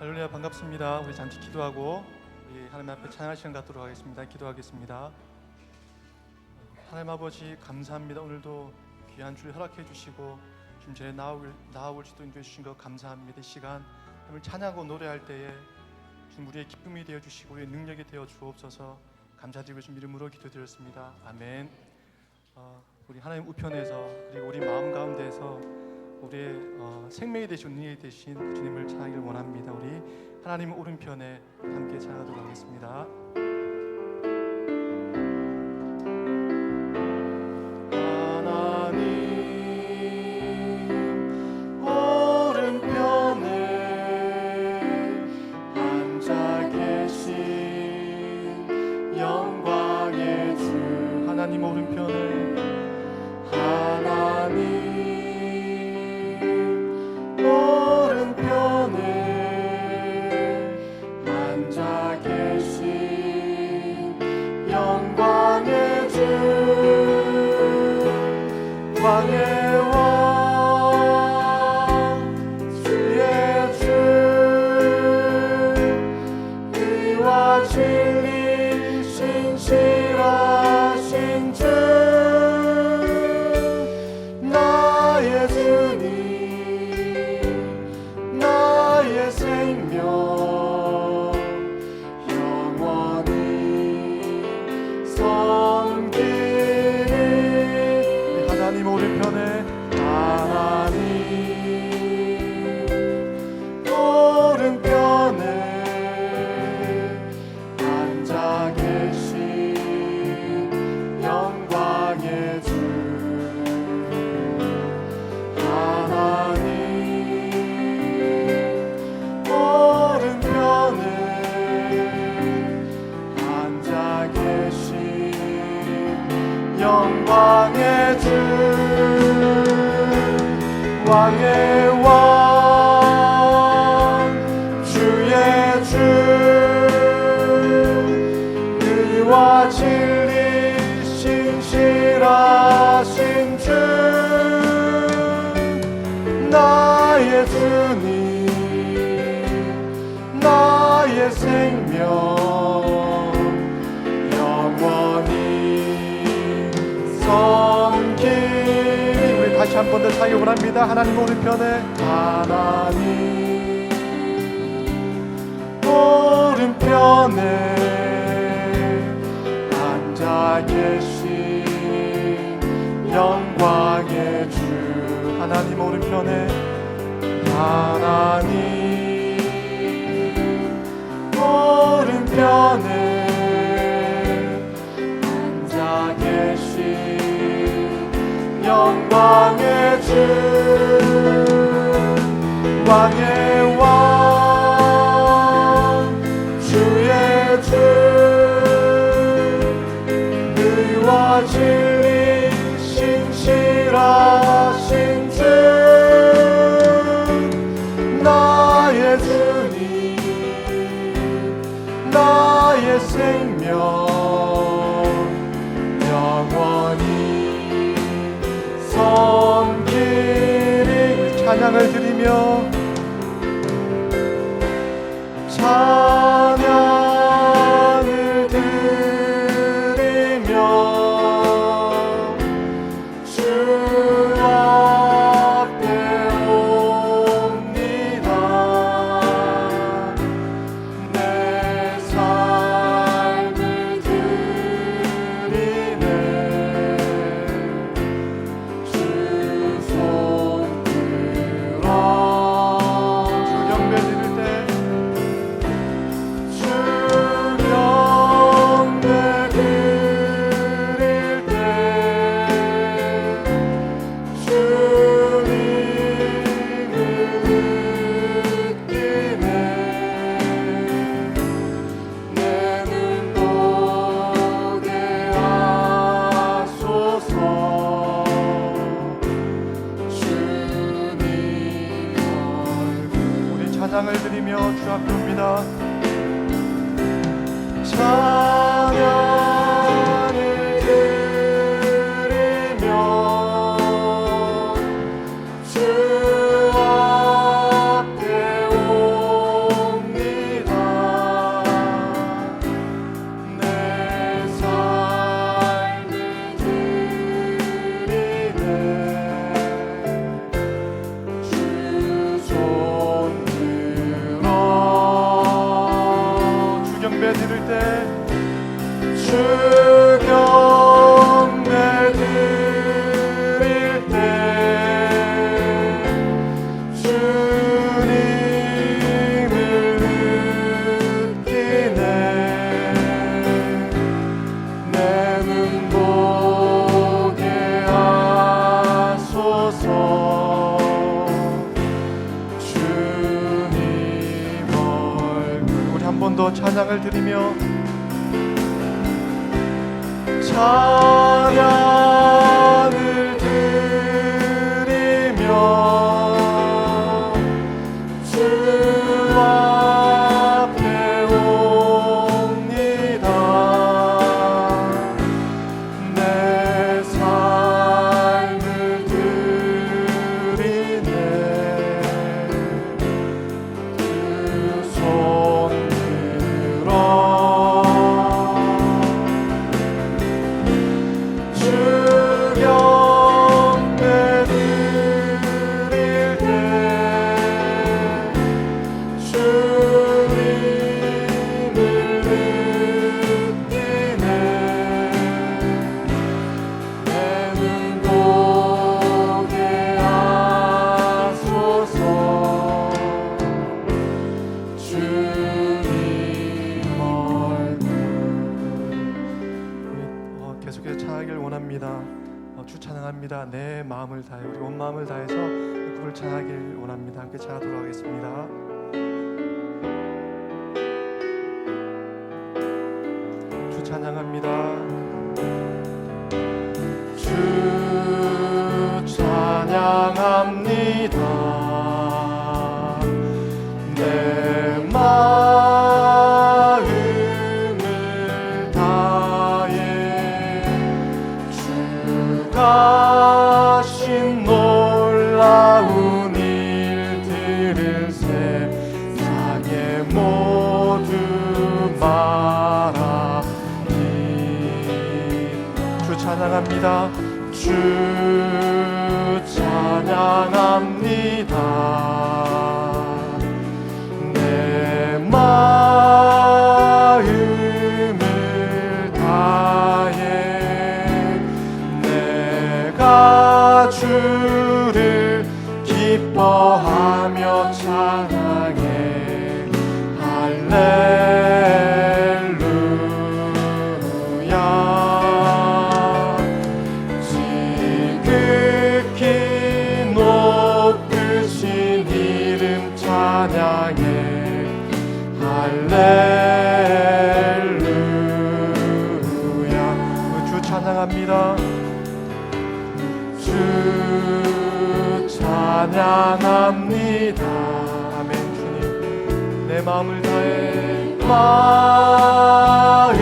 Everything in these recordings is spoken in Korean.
할렐루야, 반갑습니다. 우리 잠시 기도하고 우리 하나님 앞에 찬양할 시간 갖도록 하겠습니다. 기도하겠습니다. 하나님 아버지 감사합니다. 오늘도 귀한 주를 허락해 주시고 주님 전에 나아올 수도 인도해 주신 것 감사합니다. 이 시간 하나님을 찬양하고 노래할 때에 주님 우리의 기쁨이 되어 주시고 우리의 능력이 되어 주옵소서. 감사드리고 주님 이름으로 기도드렸습니다. 아멘. 우리 하나님 우편에서 그리고 우리 마음 가운데에서 우리의 생명이 되신 능력이 되신 주님을 찬양하기를 원합니다. 우리 하나님 오른편에 함께 찬양하도록 하겠습니다. 하나님 오른편에 앉아 계신 영광의 주 왕의 왕 주의 주 의와 진리 신실하신 주 나의 주님 나의 생명 영원히 섬기리 하나님 오른편에 하나님 오른편에 앉아 계신 영광의 주 하나님 오른편에 앉아 계신 영광의 주 왕의 왕 주의 주 의와 진리 신실하신 주 나의 주님 나의 생명 영원히 섬기리 우리 다시 한 번 더 찬양을 원합니다. 하나님 오른편에 하나님 오른편에 앉아 계신 영광의 주 하나님 오른편에 하나님 오른편에 앉아 계신 영광의 주 왕의 왕 주의 주 의와 진리 신실하신 주 나의 주님 나의 생명 영원히 섬기리 찬양을 드리며 찬양을 드리며 주 앞에 옵니다. 내 삶을 드리네 주 손 들어 주 경배 드릴 때 주 경배 드릴 때 주님을 느끼네 내 눈 보게 하소서 주님 얼굴 우리 찬양을 드리며 주 앞에 옵니다. 찬양을 드리며 주 앞에 옵니다. 번 더 찬양을 드리며 찬양을 드리며 주 앞에 옵니다. 내 삶을 드리네. 그 손 들어 계속해서 찬양하기를 원합니다. 주 찬양합니다. 내 마음을 다해 우리 온 마음을 다해서 그를 찬양하길 원합니다. 함께 찬양하도록 하겠습니다. 주 찬양합니다. 주 찬양합니다. 내 마음을 다해 주가 하신 놀라운 일들을 세상에 모두 말하니 주 찬양합니다. 주 찬양합니다. 내 마음을 다해 내가 주를 기뻐하며 찬양해. 할렐루야. 지극히 높으신 이름 찬양해. 할렐루야. 주 찬양합니다. 주 찬양합니다. 아멘. 주님 내 마음을 다해 마음을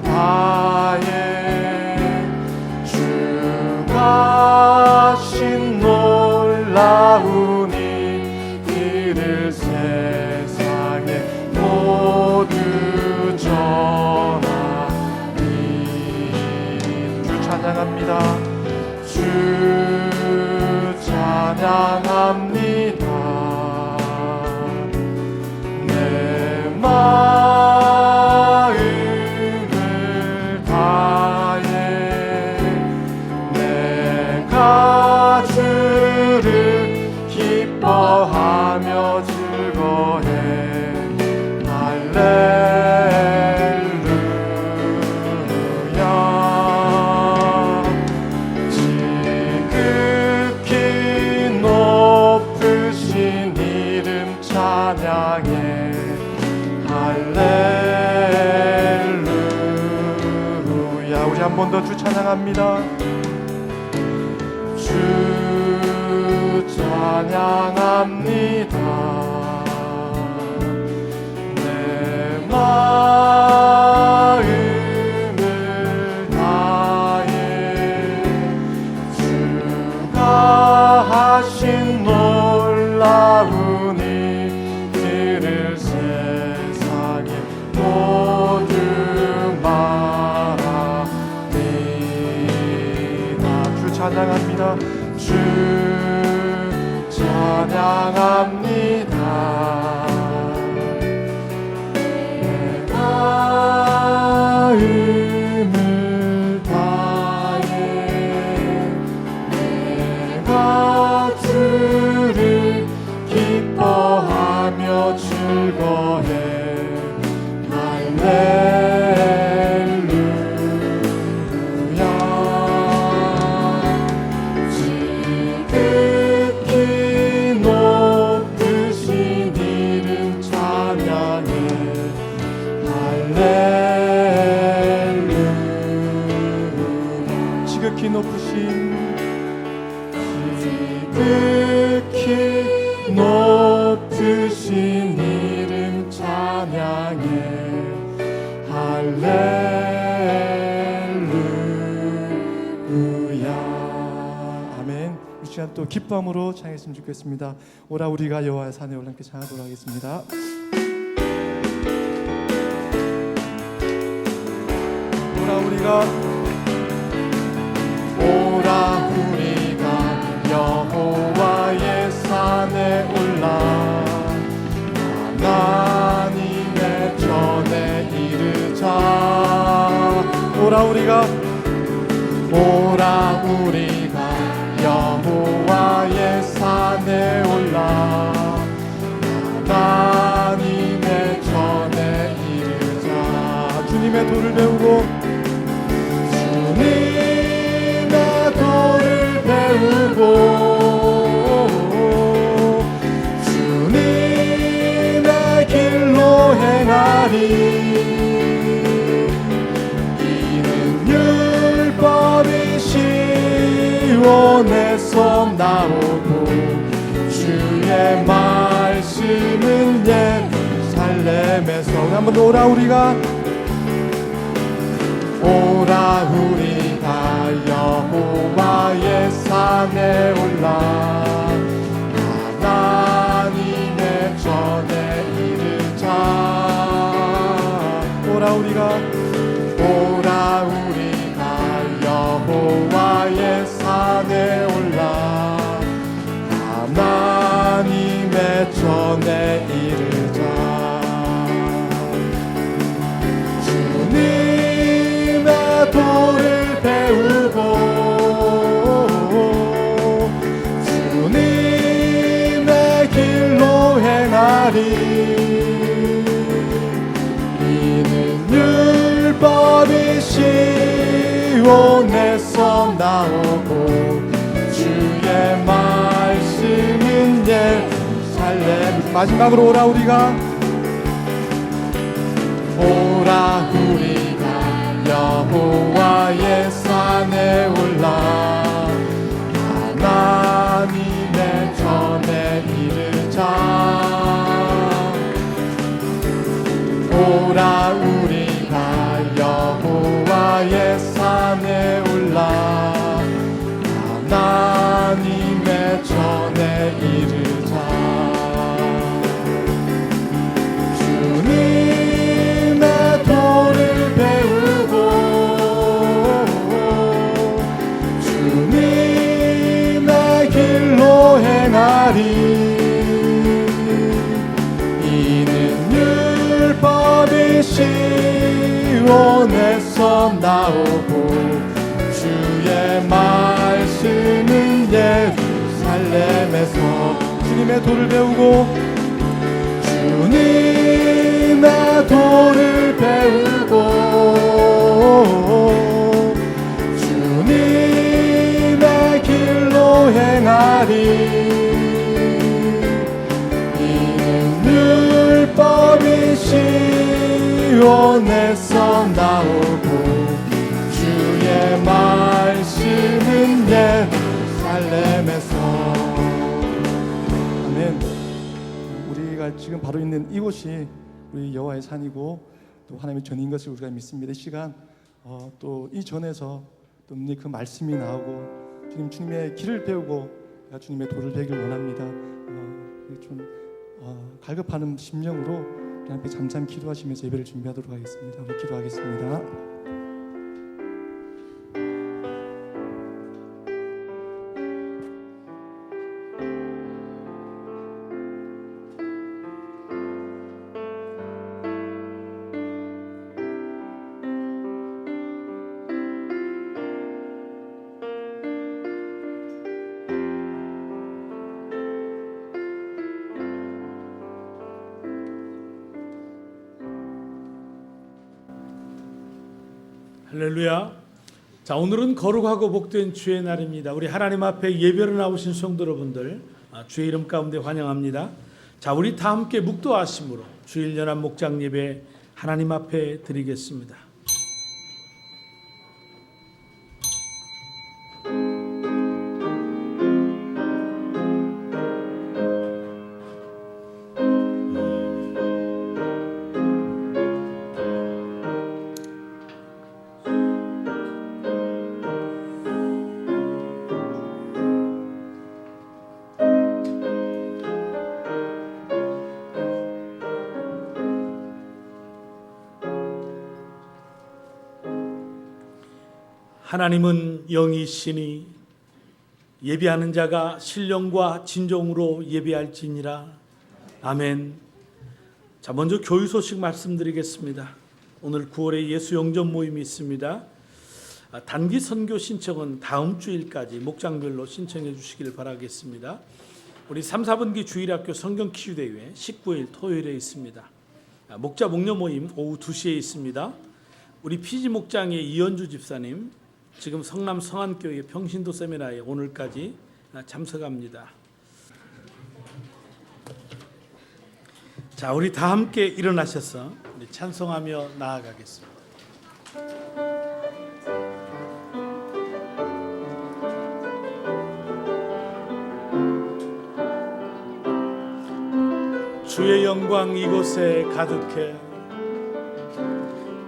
다해 주가 하신 놀라운 일들을 세상에 모두 전하니 주 찬양합니다. 주 찬양합니다. 내 마음을 다해 내가 주를 기뻐하며 즐거해. 할렐루야. 지극히 높으신 이름 찬양해. 할렐루야. 우리 한 번 더 주 찬양합니다. 주 찬양합니다. 내 마음을 다해 주가 하신 놀라운 일들을 세상에 모두 말합니다. 주 찬양합니다. 주 찬양합니다. 내 마음을 다해 내가 주를 기뻐하며 즐거해. 할렐루야. 지극히 높으신 높으신 이름 찬양해 할렐루야. 아멘. 이 시간 또 기쁨으로 찬양했으면 좋겠습니다. 오라 우리가 여호와의 산에 올라 함께 찬양하도록 하겠습니다. 오라 우리가 여호와의 산에 올라 하나님의 전에 이르자. 오라 우리가 여호와의 산에 올라 하나님의 전에 이르자. 주님의 도를 배우고 주님의 길로 행하리. 이는 율법이 시온에서 나오고 주의 말씀은 예루살렘에서. 한번 오라 우리가 여호와의 산에 올라 하나님의 전에 이르자. 오라 우리가 여호와의 산에 올라 하나님의 전에 이르자. 주님의 도를 배우고 주님의 길로 행하리. 이는 율법이 시온에서 나오고 주의 말씀은 예루살렘. 마지막으로 오라 우리가 여호와의 산에 올라 하나님의 전에 이르자. 오라 우리가 여호와의 산에 올라 하나님의 전에 이르자. 주님의 도를 배우고 주님의 길로 행하리. 이는 율법이 시온에서 나오고 주의 말씀은 예루살렘에서. 주님의 도를 배우고 주님의 도를 배우고 주님의 길로 행하리. 이는 율법이 시온에서 나오고 주의 말씀은 예루살렘에서. 아멘. 우리가 지금 바로 있는 이곳이 우리 여호와의 산이고 또 하나님의 전인 것을 우리가 믿습니다. 이 시간 또 이 전에서 또 그 말씀이 나오고 주님의 길을 배우고 주님의 도를 배우길 원합니다. 좀 갈급하는 심령으로 우리 함께 잠잠 기도하시면서 예배를 준비하도록 하겠습니다. 우리 기도하겠습니다. 할렐루야. 자, 오늘은 거룩하고 복된 주의 날입니다. 우리 하나님 앞에 예배로 나오신 성도 여러분들 주의 이름 가운데 환영합니다. 자, 우리 다 함께 묵도하심으로 주일 연합 목장 예배 하나님 앞에 드리겠습니다. 하나님은 영이시니 예배하는 자가 신령과 진정으로 예배할지니라. 아멘. 자, 먼저 교회 소식 말씀드리겠습니다. 오늘 9월에 예수 영접 모임이 있습니다. 단기 선교 신청은 다음 주일까지 목장별로 신청해 주시길 바라겠습니다. 우리 3, 4분기 주일학교 성경 퀴즈 대회 19일 토요일에 있습니다. 목자 목녀 모임 오후 2시에 있습니다. 우리 피지 목장의 이현주 집사님 지금 성남 성안교회 평신도 세미나에 오늘까지 참석합니다. 자, 우리 다 함께 일어나셔서 우리 찬송하며 나아가겠습니다. 주의 영광 이곳에 가득해,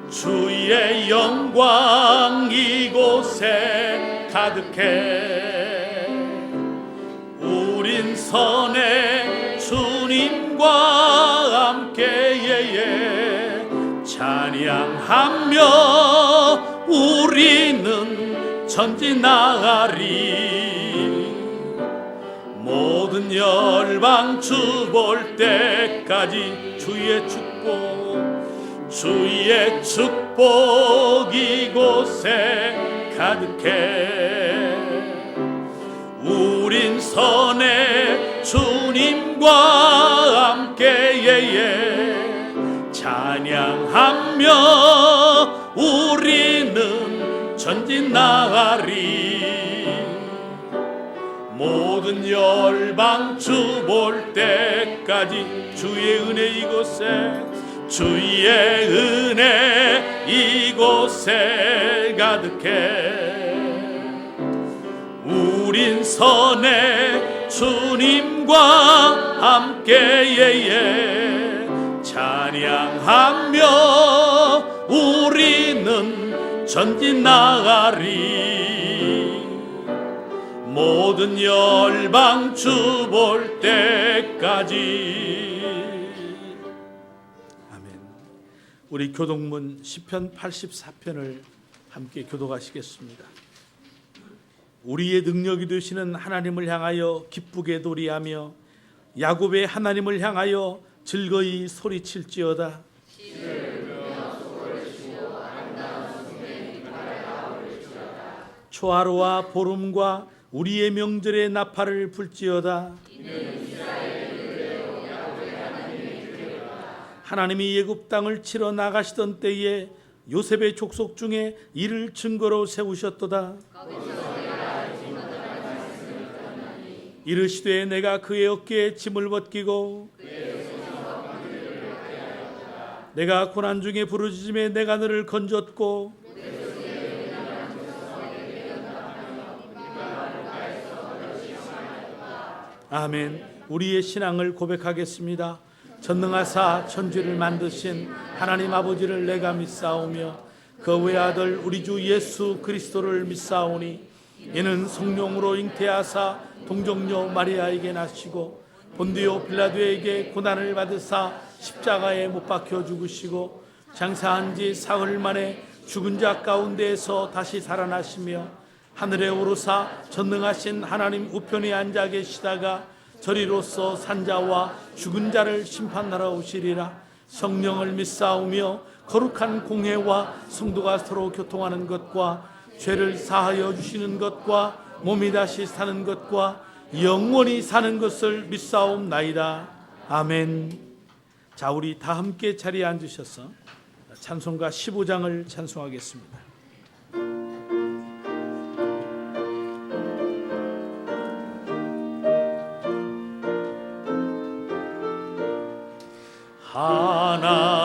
주의 영광 이곳에 가득해. 우린 선의 주님과 함께 찬양하며 우리는 전진 나가리. 모든 열방 주 볼 때까지 주의 축복 이곳에 가득해. 우린 선의 주님과 함께 찬양하며 우리는 전진 나가리. 모든 열방 주 볼 때까지 주의 은혜 이곳에 가득해. 우린 선의 주님과 함께 찬양하며 우리는 전진 나가리. 모든 열방 주 볼 때까지. 아멘. 우리 교독문 시편 84편을 함께 교독하시겠습니다. 우리의 능력이 되시는 하나님을 향하여 기쁘게 도리하며 야곱의 하나님을 향하여 즐거이 소리칠지어다. 초하루와 보름과 우리의 명절의 나팔을 불지어다. 하나님이 애굽 땅을 치러 나가시던 때에 요셉의 족속 중에 이를 증거로 세우셨도다. 이르시되 내가 그의 어깨에 짐을 벗기고 내가 고난 중에 부르짖음에 내가 너를 건졌고 아멘. 우리의 신앙을 고백하겠습니다. 전능하사 천지를 만드신 하나님 아버지를 내가 믿사오며 그 외아들 우리 주 예수 그리스도를 믿사오니 이는 성령으로 잉태하사 동정녀 마리아에게 나시고 본디오 빌라도에게 고난을 받으사 십자가에 못 박혀 죽으시고 장사한 지 사흘 만에 죽은 자 가운데에서 다시 살아나시며 하늘에 오르사 전능하신 하나님 우편에 앉아 계시다가 저리로서 산자와 죽은 자를 심판하러 오시리라. 성령을 믿사오며 거룩한 공회와 성도가 서로 교통하는 것과 죄를 사하여 주시는 것과 몸이 다시 사는 것과 영원히 사는 것을 믿사옵나이다. 아멘. 자, 우리 다 함께 자리에 앉으셔서 찬송가 15장을 찬송하겠습니다.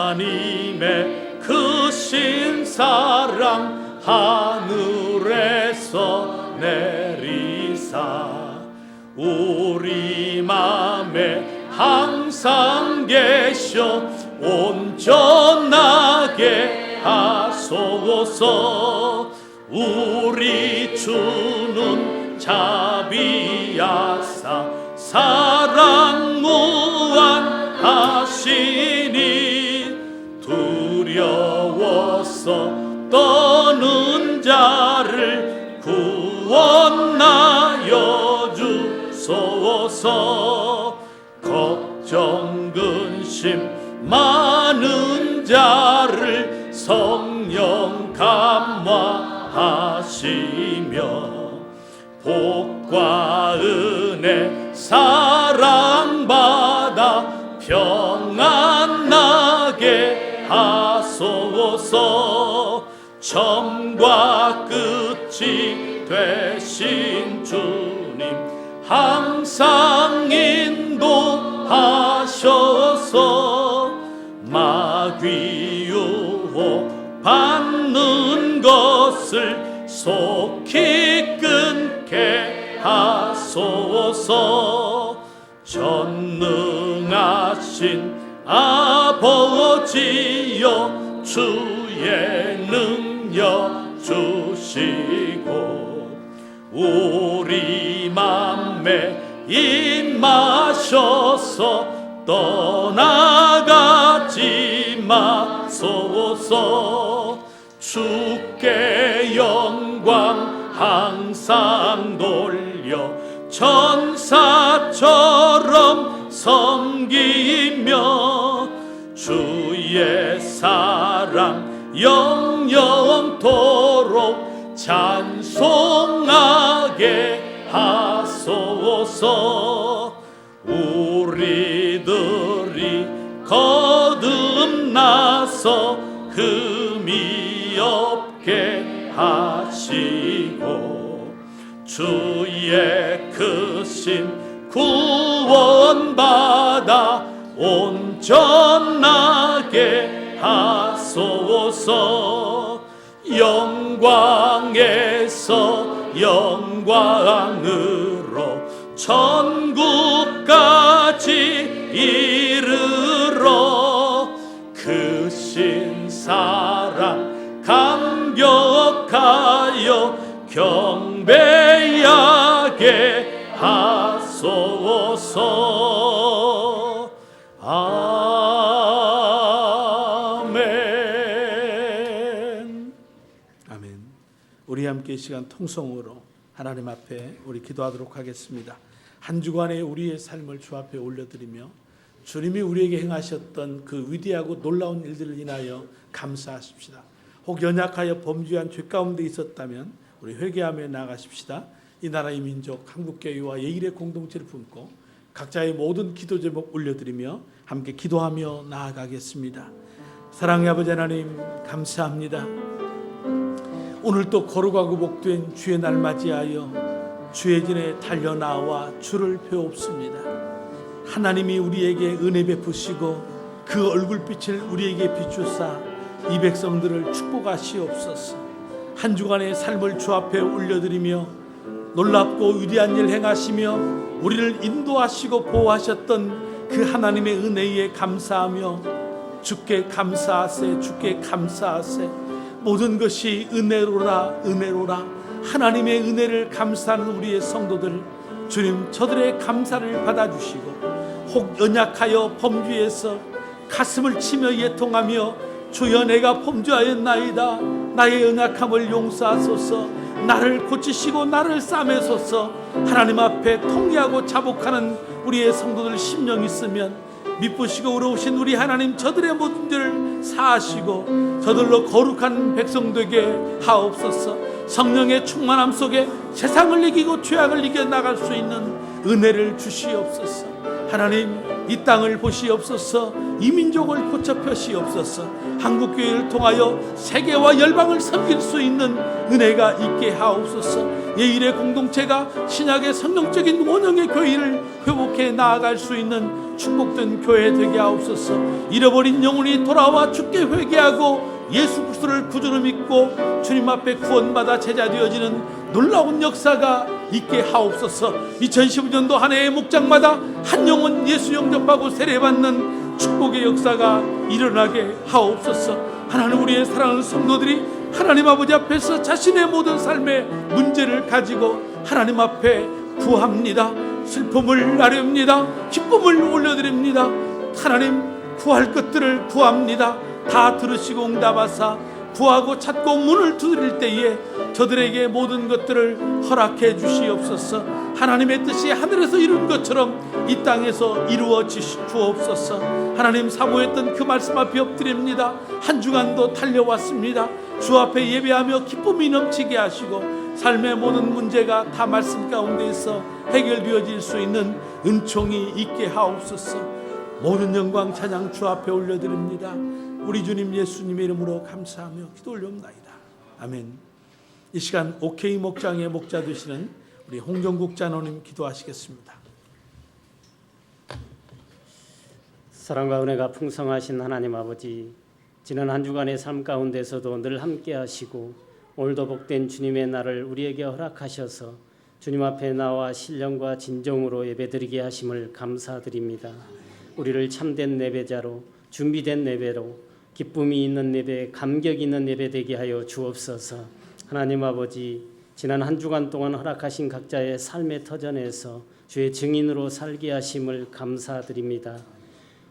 하나님의 크신 사랑 하늘에서 내리사 우리 맘에 항상 계셔 온전하게 하소서. 우리 주는 자비하사 사랑 무한하시니 두려워서 떠는 자를 걱정 근심 많은 자를 성령 감화하시며 복과 은혜 사랑받아 평안 나게 하소서. 처음과 끝이 되신 주님 항상 인도하셔서 마귀 유혹 받는 것을 속히 끊게 하소서. 전능하신 아버지여 주의 능력 주시고 우리 맘에 임하셔서 떠나가지 마소서. 주께 영광 항상 돌려 천사처럼 섬기며 주의 사랑 영영토록 찬송하게 하소서. 우리들이 거듭나서 흠이 없게 하시고 주의 크신 구원받아 온전하게 하소서. 영광에서 영광으로 천국까지 이르러 크신 사랑 감격하여 경배하게 하소서. 아멘. 아멘. 우리 함께 이 시간 통성으로 하나님 앞에 우리 기도하도록 하겠습니다. 한 주간의 우리의 삶을 주 앞에 올려드리며 주님이 우리에게 행하셨던 그 위대하고 놀라운 일들을 인하여 감사하십시다. 혹 연약하여 범죄한 죄 가운데 있었다면 우리 회개하며 나아가십시다. 이 나라의 민족 한국교회와 예일의 공동체를 품고 각자의 모든 기도 제목 올려드리며 함께 기도하며 나아가겠습니다. 사랑의 아버지 하나님 감사합니다. 오늘 또 거룩하고 복된 주의 날 맞이하여 주의 전에 달려나와 주를 배웁습니다. 하나님이 우리에게 은혜 베푸시고 그 얼굴빛을 우리에게 비추사 이 백성들을 축복하시옵소서. 한 주간의 삶을 주 앞에 올려드리며 놀랍고 위대한 일 행하시며 우리를 인도하시고 보호하셨던 그 하나님의 은혜에 감사하며 주께 감사하세 주께 감사하세. 모든 것이 은혜로라 은혜로라. 하나님의 은혜를 감사하는 우리의 성도들 주님 저들의 감사를 받아주시고 혹 연약하여 범죄에서 가슴을 치며 예통하며 주여 내가 범죄하였나이다. 나의 연약함을 용서하소서. 나를 고치시고 나를 싸매소서. 하나님 앞에 통회하고 자복하는 우리의 성도들 심령 있으면 미쁘시고 의로우신 우리 하나님 저들의 모든 죄를 사하시고 저들로 거룩한 백성 되게 하옵소서. 성령의 충만함 속에 세상을 이기고 죄악을 이겨 나갈 수 있는 은혜를 주시옵소서. 하나님 이 땅을 보시옵소서. 이 민족을 고쳐 펴시옵소서. 한국교회를 통하여 세계와 열방을 섬길 수 있는 은혜가 있게 하옵소서. 예일의 공동체가 신약의 성령적인 원형의 교회를 회복해 나아갈 수 있는 축복된 교회 되게 하옵소서. 잃어버린 영혼이 돌아와 주께 회개하고 예수 그리스도를 구주로 믿고 주님 앞에 구원받아 제자 되어지는 놀라운 역사가 있게 하옵소서. 2015년도 한 해의 목장마다 한 영혼 예수 영접하고 세례받는 축복의 역사가 일어나게 하옵소서. 하나님 우리의 사랑하는 성도들이 하나님 아버지 앞에서 자신의 모든 삶의 문제를 가지고 하나님 앞에 구합니다. 슬픔을 아뢰옵니다. 기쁨을 올려드립니다. 하나님 구할 것들을 구합니다. 다 들으시고 응답하사 구하고 찾고 문을 두드릴 때에 저들에게 모든 것들을 허락해 주시옵소서. 하나님의 뜻이 하늘에서 이룬 것처럼 이 땅에서 이루어 주옵소서. 하나님, 사모했던 그 말씀 앞에 엎드립니다. 한 주간도 달려왔습니다. 주 앞에 예배하며 기쁨이 넘치게 하시고 삶의 모든 문제가 다 말씀 가운데에서 해결되어질 수 있는 은총이 있게 하옵소서. 모든 영광 찬양 주 앞에 올려드립니다. 우리 주님 예수님의 이름으로 감사하며 기도 올려옵나이다. 아멘. 이 시간 OK 목장의 목자 되시는 우리 홍정국 장로님 기도하시겠습니다. 사랑과 은혜가 풍성하신 하나님 아버지, 지난 한 주간의 삶 가운데서도 늘 함께 하시고 오늘도 복된 주님의 날을 우리에게 허락하셔서 주님 앞에 나와 신령과 진정으로 예배드리게 하심을 감사드립니다. 우리를 참된 예배자로, 준비된 예배로, 기쁨이 있는 예배, 감격 있는 예배 되게 하여 주옵소서. 하나님 아버지, 지난 한 주간 동안 허락하신 각자의 삶의 터전에서 주의 증인으로 살게 하심을 감사드립니다.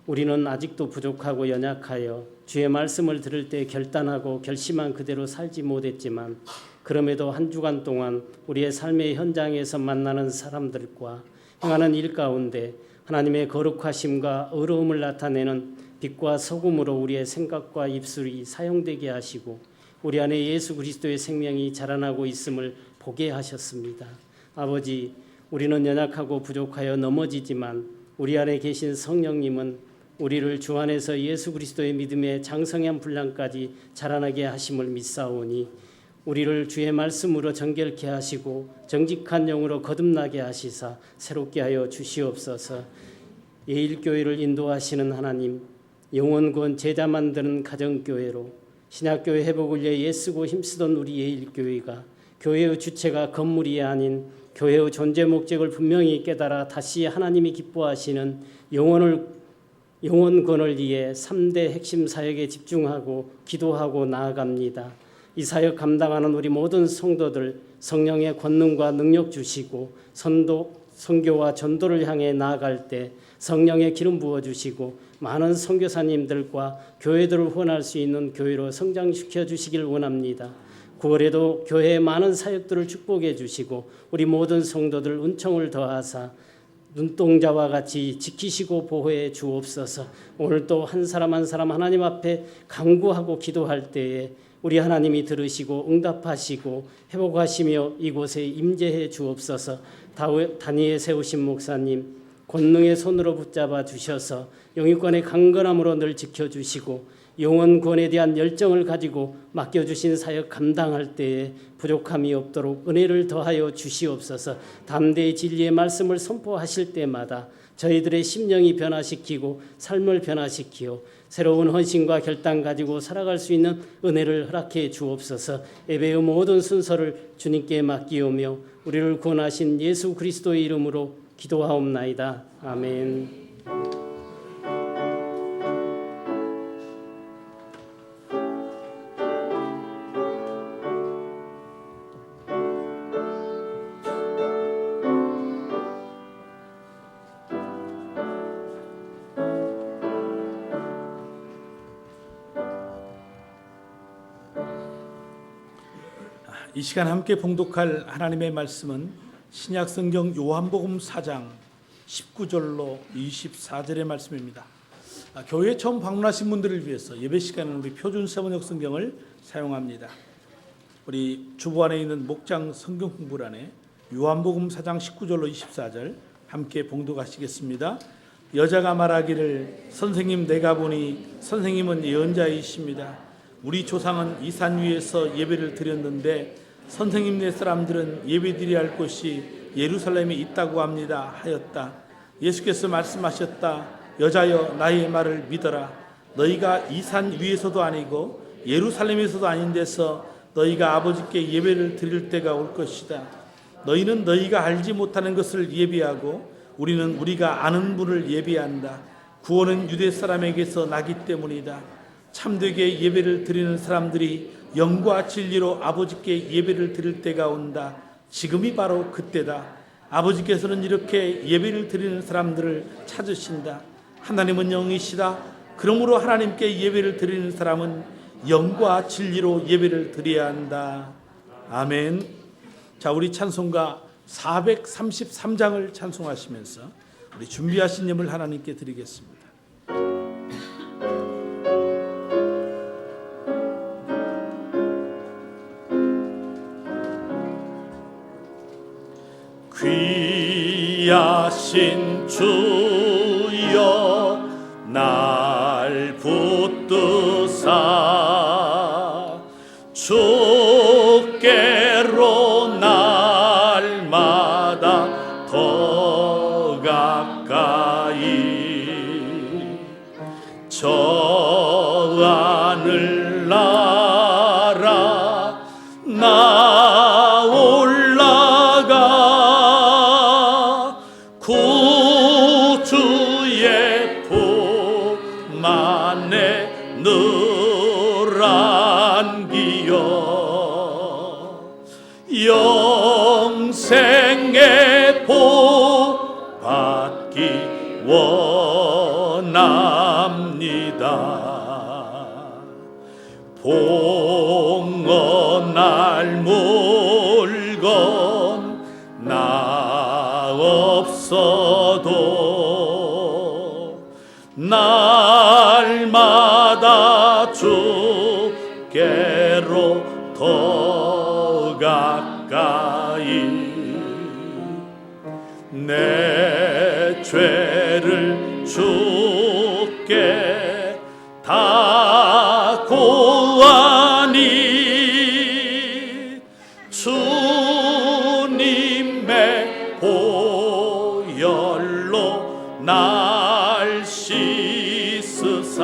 우리는 아직도 부족하고 연약하여 주의 말씀을 들을 때 결단하고 결심한 그대로 살지 못했지만, 그럼에도 한 주간 동안 우리의 삶의 현장에서 만나는 사람들과 행하는 일 가운데 하나님의 거룩하심과 의로움을 나타내는 빛과 소금으로 우리의 생각과 입술이 사용되게 하시고 우리 안에 예수 그리스도의 생명이 자라나고 있음을 보게 하셨습니다. 아버지, 우리는 연약하고 부족하여 넘어지지만 우리 안에 계신 성령님은 우리를 주 안에서 예수 그리스도의 믿음의 장성한 분량까지 자라나게 하심을 믿사오니 우리를 주의 말씀으로 정결케 하시고 정직한 영으로 거듭나게 하시사 새롭게 하여 주시옵소서. 예일교회를 인도하시는 하나님, 영원권 제자 만드는 가정교회로 신약교회 회복을 위해 애쓰고 힘쓰던 우리 예일교회가 교회의 주체가 건물이 아닌 교회의 존재 목적을 분명히 깨달아 다시 하나님이 기뻐하시는 영원권을 위해 3대 핵심 사역에 집중하고 기도하고 나아갑니다. 이 사역 감당하는 우리 모든 성도들 성령의 권능과 능력 주시고 선교와 전도를 향해 나아갈 때 성령의 기름 부어주시고 많은 선교사님들과 교회들을 후원할 수 있는 교회로 성장시켜 주시길 원합니다. 9월에도 교회의 많은 사역들을 축복해 주시고 우리 모든 성도들 은총을 더하사 눈동자와 같이 지키시고 보호해 주옵소서. 오늘도 한 사람 한 사람 하나님 앞에 간구하고 기도할 때에 우리 하나님이 들으시고 응답하시고 회복하시며 이곳에 임재해 주옵소서. 다니엘 세우신 목사님 권능의 손으로 붙잡아 주셔서 영유권의 강건함으로 늘 지켜주시고 영원권에 대한 열정을 가지고 맡겨주신 사역 감당할 때에 부족함이 없도록 은혜를 더하여 주시옵소서. 담대히 진리의 말씀을 선포하실 때마다 저희들의 심령이 변화시키고 삶을 변화시키어 새로운 헌신과 결단 가지고 살아갈 수 있는 은혜를 허락해 주옵소서. 예배의 모든 순서를 주님께 맡기오며 우리를 구원하신 예수 그리스도의 이름으로 기도하옵나이다. 아멘. 이 시간 함께 봉독할 하나님의 말씀은 신약성경 요한복음 4장 19절로 24절의 말씀입니다. 교회에 처음 방문하신 분들을 위해서 예배 시간은 우리 표준 세번역 성경을 사용합니다. 우리 주보 안에 있는 목장 성경 공부란에 요한복음 4장 19절로 24절 함께 봉독하시겠습니다. 여자가 말하기를 선생님 내가 보니 선생님은 예언자이십니다. 우리 조상은 이 산 위에서 예배를 드렸는데 선생님네 사람들은 예배드려야 할 곳이 예루살렘에 있다고 합니다 하였다. 예수께서 말씀하셨다. 여자여 나의 말을 믿어라. 너희가 이 산 위에서도 아니고 예루살렘에서도 아닌 데서 너희가 아버지께 예배를 드릴 때가 올 것이다. 너희는 너희가 알지 못하는 것을 예비하고 우리는 우리가 아는 분을 예비한다. 구원은 유대 사람에게서 나기 때문이다. 참되게 예배를 드리는 사람들이 영과 진리로 아버지께 예배를 드릴 때가 온다. 지금이 바로 그때다. 아버지께서는 이렇게 예배를 드리는 사람들을 찾으신다. 하나님은 영이시다. 그러므로 하나님께 예배를 드리는 사람은 영과 진리로 예배를 드려야 한다. 아멘. 자, 우리 찬송가 433장을 찬송하시면서 우리 준비하신 예물 하나님께 드리겠습니다. 귀하신 주여 날 붙드사 주께로 날마다 더 가까이 저 하늘 나라 나 올라가 구주의 품 안에 늘 안기어 영생의 복 받기 원합니다. 봉헌할 물건 나 없어도 날마다 주께로 더 가까이 내 죄를 주께 다 고하니 주님의 보혈로 날 씻으사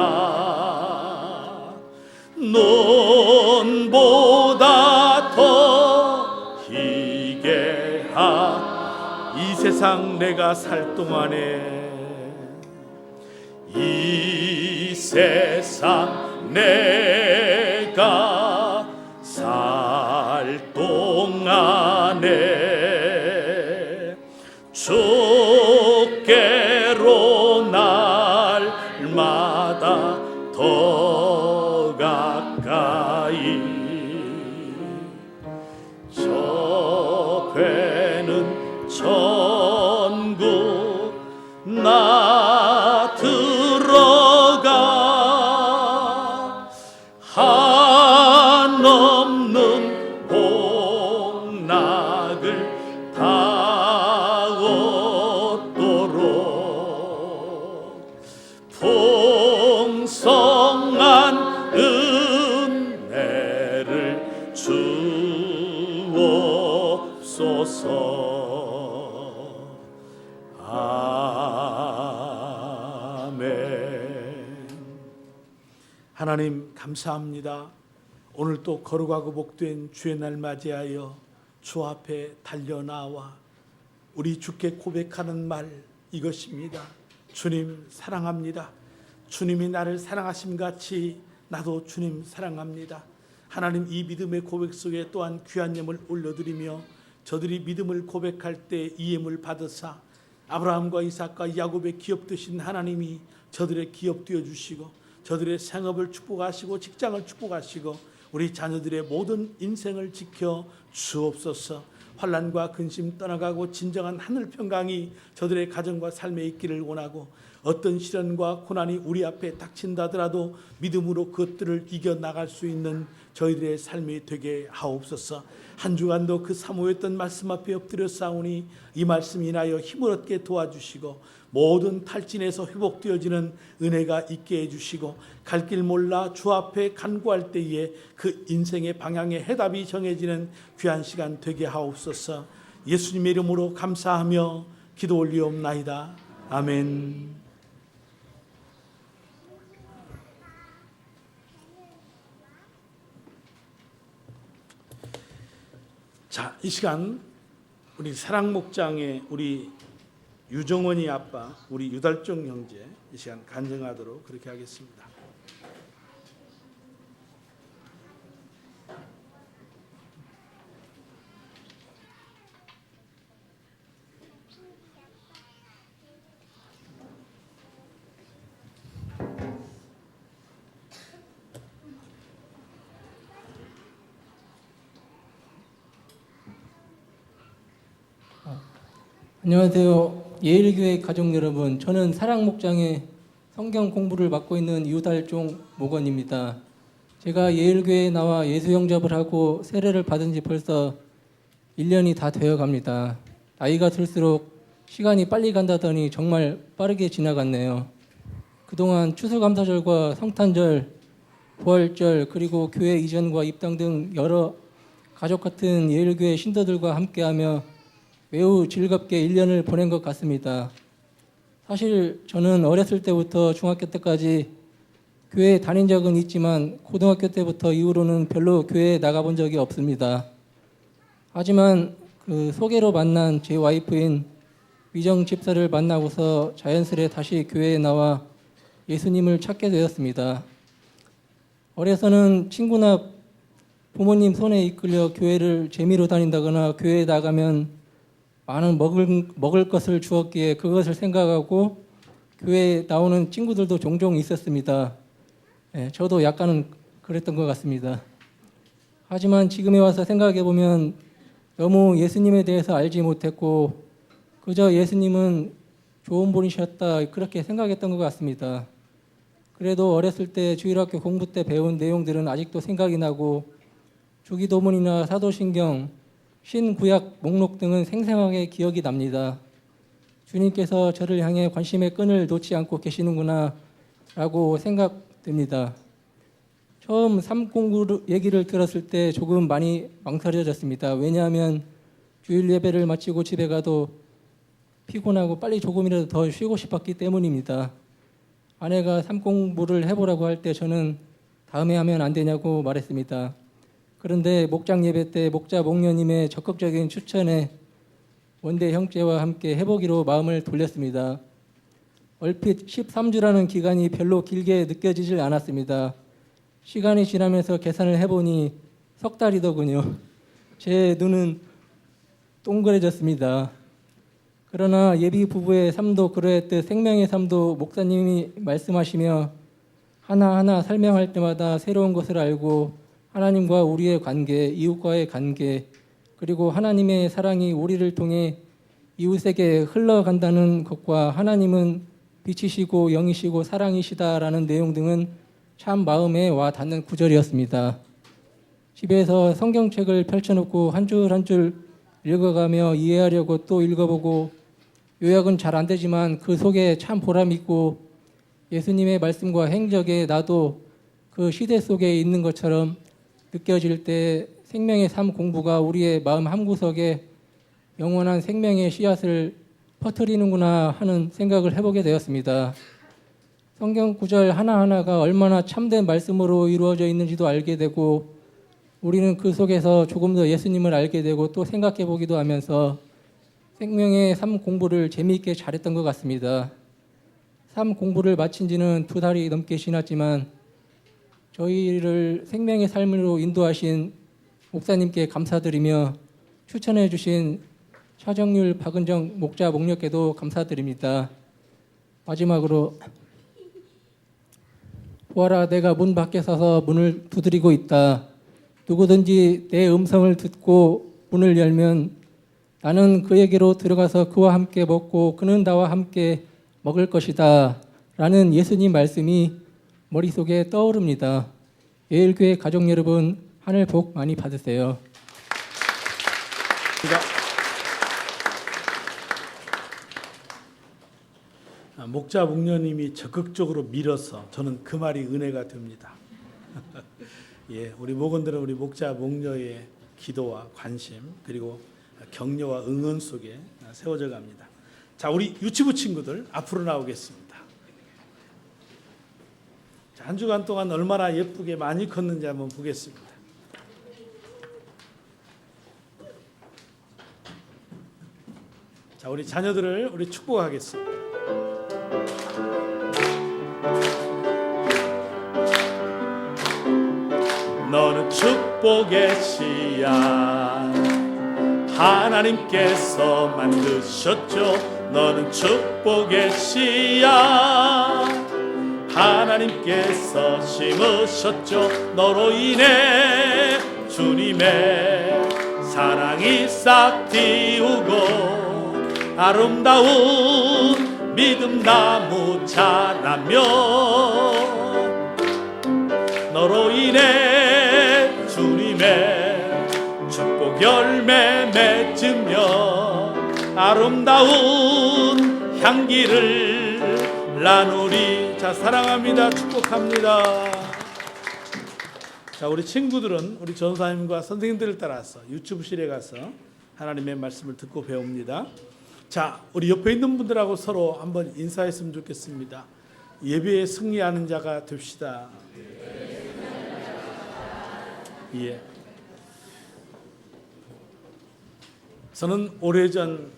눈보다 더 희게 이 세상 내가 살 동안에 이 세상 내가 살 동안에 주께로 날마다 더 가까이 저 배는 천국 나 들어가 한없는 복락을 다 얻도록 풍성한 은혜를 주옵소서. 하나님 감사합니다. 오늘 또 거룩하고 복된 주의 날 맞이하여 주 앞에 달려 나와 우리 주께 고백하는 말 이것입니다. 주님 사랑합니다. 주님이 나를 사랑하심 같이 나도 주님 사랑합니다. 하나님 이 믿음의 고백 속에 또한 귀한 예물 올려드리며 저들이 믿음을 고백할 때 이 예물 받으사 아브라함과 이삭과 야곱의 기업 되신 하나님이 저들의 기업 되어주시고 저들의 생업을 축복하시고 직장을 축복하시고 우리 자녀들의 모든 인생을 지켜 주옵소서. 환난과 근심 떠나가고 진정한 하늘 평강이 저들의 가정과 삶에 있기를 원하고 어떤 시련과 고난이 우리 앞에 닥친다더라도 믿음으로 그것들을 이겨나갈 수 있는 저희들의 삶이 되게 하옵소서. 한 주간도 그 사모했던 말씀 앞에 엎드려 싸우니 이 말씀 인하여 힘을 얻게 도와주시고 모든 탈진에서 회복되어지는 은혜가 있게 해주시고 갈 길 몰라 주 앞에 간구할 때에 그 인생의 방향의 해답이 정해지는 귀한 시간 되게 하옵소서. 예수님의 이름으로 감사하며 기도 올리옵나이다. 아멘. 자, 이 시간 우리 사랑목장의 우리 유정원이 아빠, 우리 유달종 형제 이 시간 간증하도록 그렇게 하겠습니다. 안녕하세요. 예일교회 가족 여러분, 저는 사랑목장의 성경 공부를 맡고 있는 유달종 목원입니다. 제가 예일교회에 나와 예수영접을 하고 세례를 받은 지 벌써 1년이 다 되어 갑니다. 나이가 들수록 시간이 빨리 간다더니 정말 빠르게 지나갔네요. 그동안 추수감사절과 성탄절, 부활절, 그리고 교회 이전과 입당 등 여러 가족 같은 예일교회 신도들과 함께하며 매우 즐겁게 1년을 보낸 것 같습니다. 사실 저는 어렸을 때부터 중학교 때까지 교회에 다닌 적은 있지만 고등학교 때부터 이후로는 별로 교회에 나가본 적이 없습니다. 하지만 그 소개로 만난 제 와이프인 위정 집사를 만나고서 자연스레 다시 교회에 나와 예수님을 찾게 되었습니다. 어려서는 친구나 부모님 손에 이끌려 교회를 재미로 다닌다거나 교회에 나가면 많은 먹을 것을 주었기에 그것을 생각하고 교회에 나오는 친구들도 종종 있었습니다. 저도 약간은 그랬던 것 같습니다. 하지만 지금에 와서 생각해 보면 너무 예수님에 대해서 알지 못했고 그저 예수님은 좋은 분이셨다 그렇게 생각했던 것 같습니다. 그래도 어렸을 때 주일학교 공부 때 배운 내용들은 아직도 생각이 나고 주기도문이나 사도신경, 신구약 목록 등은 생생하게 기억이 납니다. 주님께서 저를 향해 관심의 끈을 놓지 않고 계시는구나 라고 생각됩니다. 처음 삶 공부 얘기를 들었을 때 조금 많이 망설여졌습니다. 왜냐하면 주일 예배를 마치고 집에 가도 피곤하고 빨리 조금이라도 더 쉬고 싶었기 때문입니다. 아내가 삶 공부를 해보라고 할 때 저는 다음에 하면 안 되냐고 말했습니다. 그런데 목장 예배 때 목자 목녀님의 적극적인 추천에 원대 형제와 함께 해보기로 마음을 돌렸습니다. 얼핏 13주라는 기간이 별로 길게 느껴지질 않았습니다. 시간이 지나면서 계산을 해보니 석 달이더군요. 제 눈은 동그래졌습니다. 그러나 예비 부부의 삶도 그러했듯 생명의 삶도 목사님이 말씀하시며 하나하나 설명할 때마다 새로운 것을 알고 하나님과 우리의 관계, 이웃과의 관계, 그리고 하나님의 사랑이 우리를 통해 이웃에게 흘러간다는 것과 하나님은 빛이시고 영이시고 사랑이시다라는 내용 등은 참 마음에 와 닿는 구절이었습니다. 집에서 성경책을 펼쳐놓고 한 줄 한 줄 읽어가며 이해하려고 또 읽어보고 요약은 잘 안 되지만 그 속에 참 보람 있고 예수님의 말씀과 행적에 나도 그 시대 속에 있는 것처럼 느껴질 때 생명의 삶 공부가 우리의 마음 한구석에 영원한 생명의 씨앗을 퍼뜨리는구나 하는 생각을 해보게 되었습니다. 성경 구절 하나하나가 얼마나 참된 말씀으로 이루어져 있는지도 알게 되고 우리는 그 속에서 조금 더 예수님을 알게 되고 또 생각해 보기도 하면서 생명의 삶 공부를 재미있게 잘했던 것 같습니다. 삶 공부를 마친 지는 2달이 넘게 지났지만 저희를 생명의 삶으로 인도하신 목사님께 감사드리며 추천해 주신 차정률 박은정 목자 목녀께도 감사드립니다. 마지막으로 보아라 내가 문 밖에 서서 문을 두드리고 있다. 누구든지 내 음성을 듣고 문을 열면 나는 그에게로 들어가서 그와 함께 먹고 그는 나와 함께 먹을 것이다 라는 예수님 말씀이 머릿속에 떠오릅니다. 예일교회 가족 여러분 하늘 복 많이 받으세요. 목자 목녀님이 적극적으로 밀어서 저는 그 말이 은혜가 됩니다. 예, 우리 목원들은 우리 목자 목녀의 기도와 관심 그리고 격려와 응원 속에 세워져 갑니다. 자, 우리 유치부 친구들 앞으로 나오겠습니다. 자, 한 주간 동안 얼마나 예쁘게 많이 컸는지 한번 보겠습니다. 자, 우리 자녀들을 우리 축복하겠습니다. 너는 축복의 씨앗 하나님께서 만드셨죠. 너는 축복의 씨앗 하나님께서 심으셨죠. 너로 인해 주님의 사랑이 싹 틔우고 아름다운 믿음 나무 자라며 너로 인해 주님의 축복 열매 맺으며 아름다운 향기를 나누리. 자, 사랑합니다. 축복합니다. 자, 우리 친구들은 우리 전사님과 선생님들을 따라서 유튜브실에 가서 하나님의 말씀을 듣고 배웁니다. 자, 우리 옆에 있는 분들하고 서로 한번 인사했으면 좋겠습니다. 예배에 승리하는 자가 됩시다. 예. 저는 오래전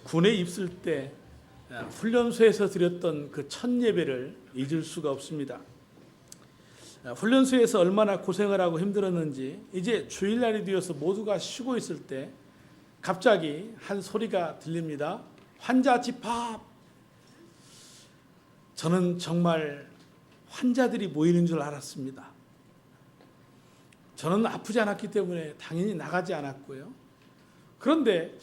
군에 입을 때 훈련소에서 드렸던 그 첫 예배를 잊을 수가 없습니다. 훈련소에서 얼마나 고생을 하고 힘들었는지 이제 주일날이 되어서 모두가 쉬고 있을 때 갑자기 한 소리가 들립니다. 환자 집합. 저는 정말 환자들이 모이는 줄 알았습니다. 저는 아프지 않았기 때문에 당연히 나가지 않았고요. 그런데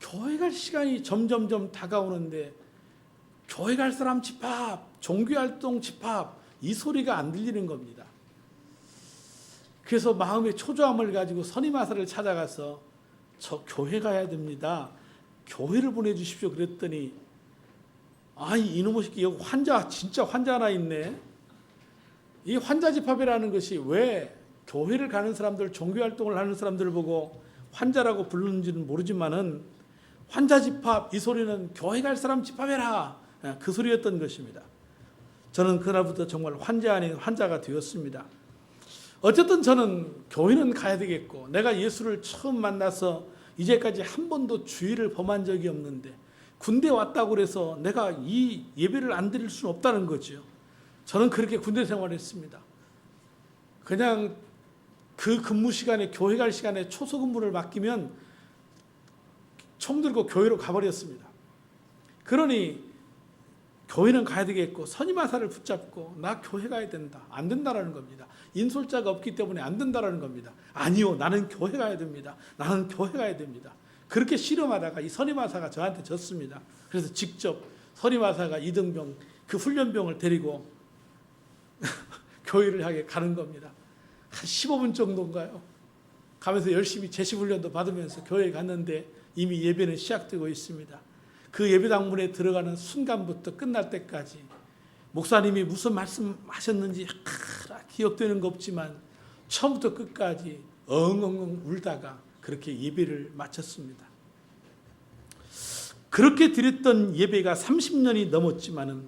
교회 갈 시간이 점점점 다가오는데 교회 갈 사람 집합, 종교활동 집합, 이 소리가 안 들리는 겁니다. 그래서 마음의 초조함을 가지고 선임하사를 찾아가서 저 교회 가야 됩니다. 교회를 보내주십시오. 그랬더니 아이 이놈의 새끼 여기 진짜 환자 하나 있네. 이 환자 집합이라는 것이 왜 교회를 가는 사람들, 종교활동을 하는 사람들을 보고 환자라고 부르는지는 모르지만은 환자 집합, 이 소리는 교회 갈 사람 집합해라, 그 소리였던 것입니다. 저는 그날부터 정말 환자 아닌 환자가 되었습니다. 어쨌든 저는 교회는 가야 되겠고 내가 예수를 처음 만나서 이제까지 한 번도 주의를 범한 적이 없는데 군대 왔다고 그래서 내가 이 예배를 안 드릴 수는 없다는 거죠. 저는 그렇게 군대 생활했습니다. 그냥 그 근무 시간에 교회 갈 시간에 초소 근무를 맡기면 총 들고 교회로 가버렸습니다. 그러니 교회는 가야 되겠고 선임하사를 붙잡고 나 교회 가야 된다. 안 된다라는 겁니다. 인솔자가 없기 때문에 안 된다라는 겁니다. 아니요, 나는 교회 가야 됩니다. 나는 교회 가야 됩니다. 그렇게 씨름하다가 이 선임하사가 저한테 졌습니다. 그래서 직접 선임하사가 이등병 그 훈련병을 데리고 교회를 향해 가는 겁니다. 한 15분 정도인가요? 가면서 열심히 제시훈련도 받으면서 교회에 갔는데 이미 예배는 시작되고 있습니다. 그 예배당 문에 들어가는 순간부터 끝날 때까지 목사님이 무슨 말씀하셨는지 기억되는 거 없지만 처음부터 끝까지 엉엉엉 울다가 그렇게 예배를 마쳤습니다. 그렇게 드렸던 예배가 30년이 넘었지만은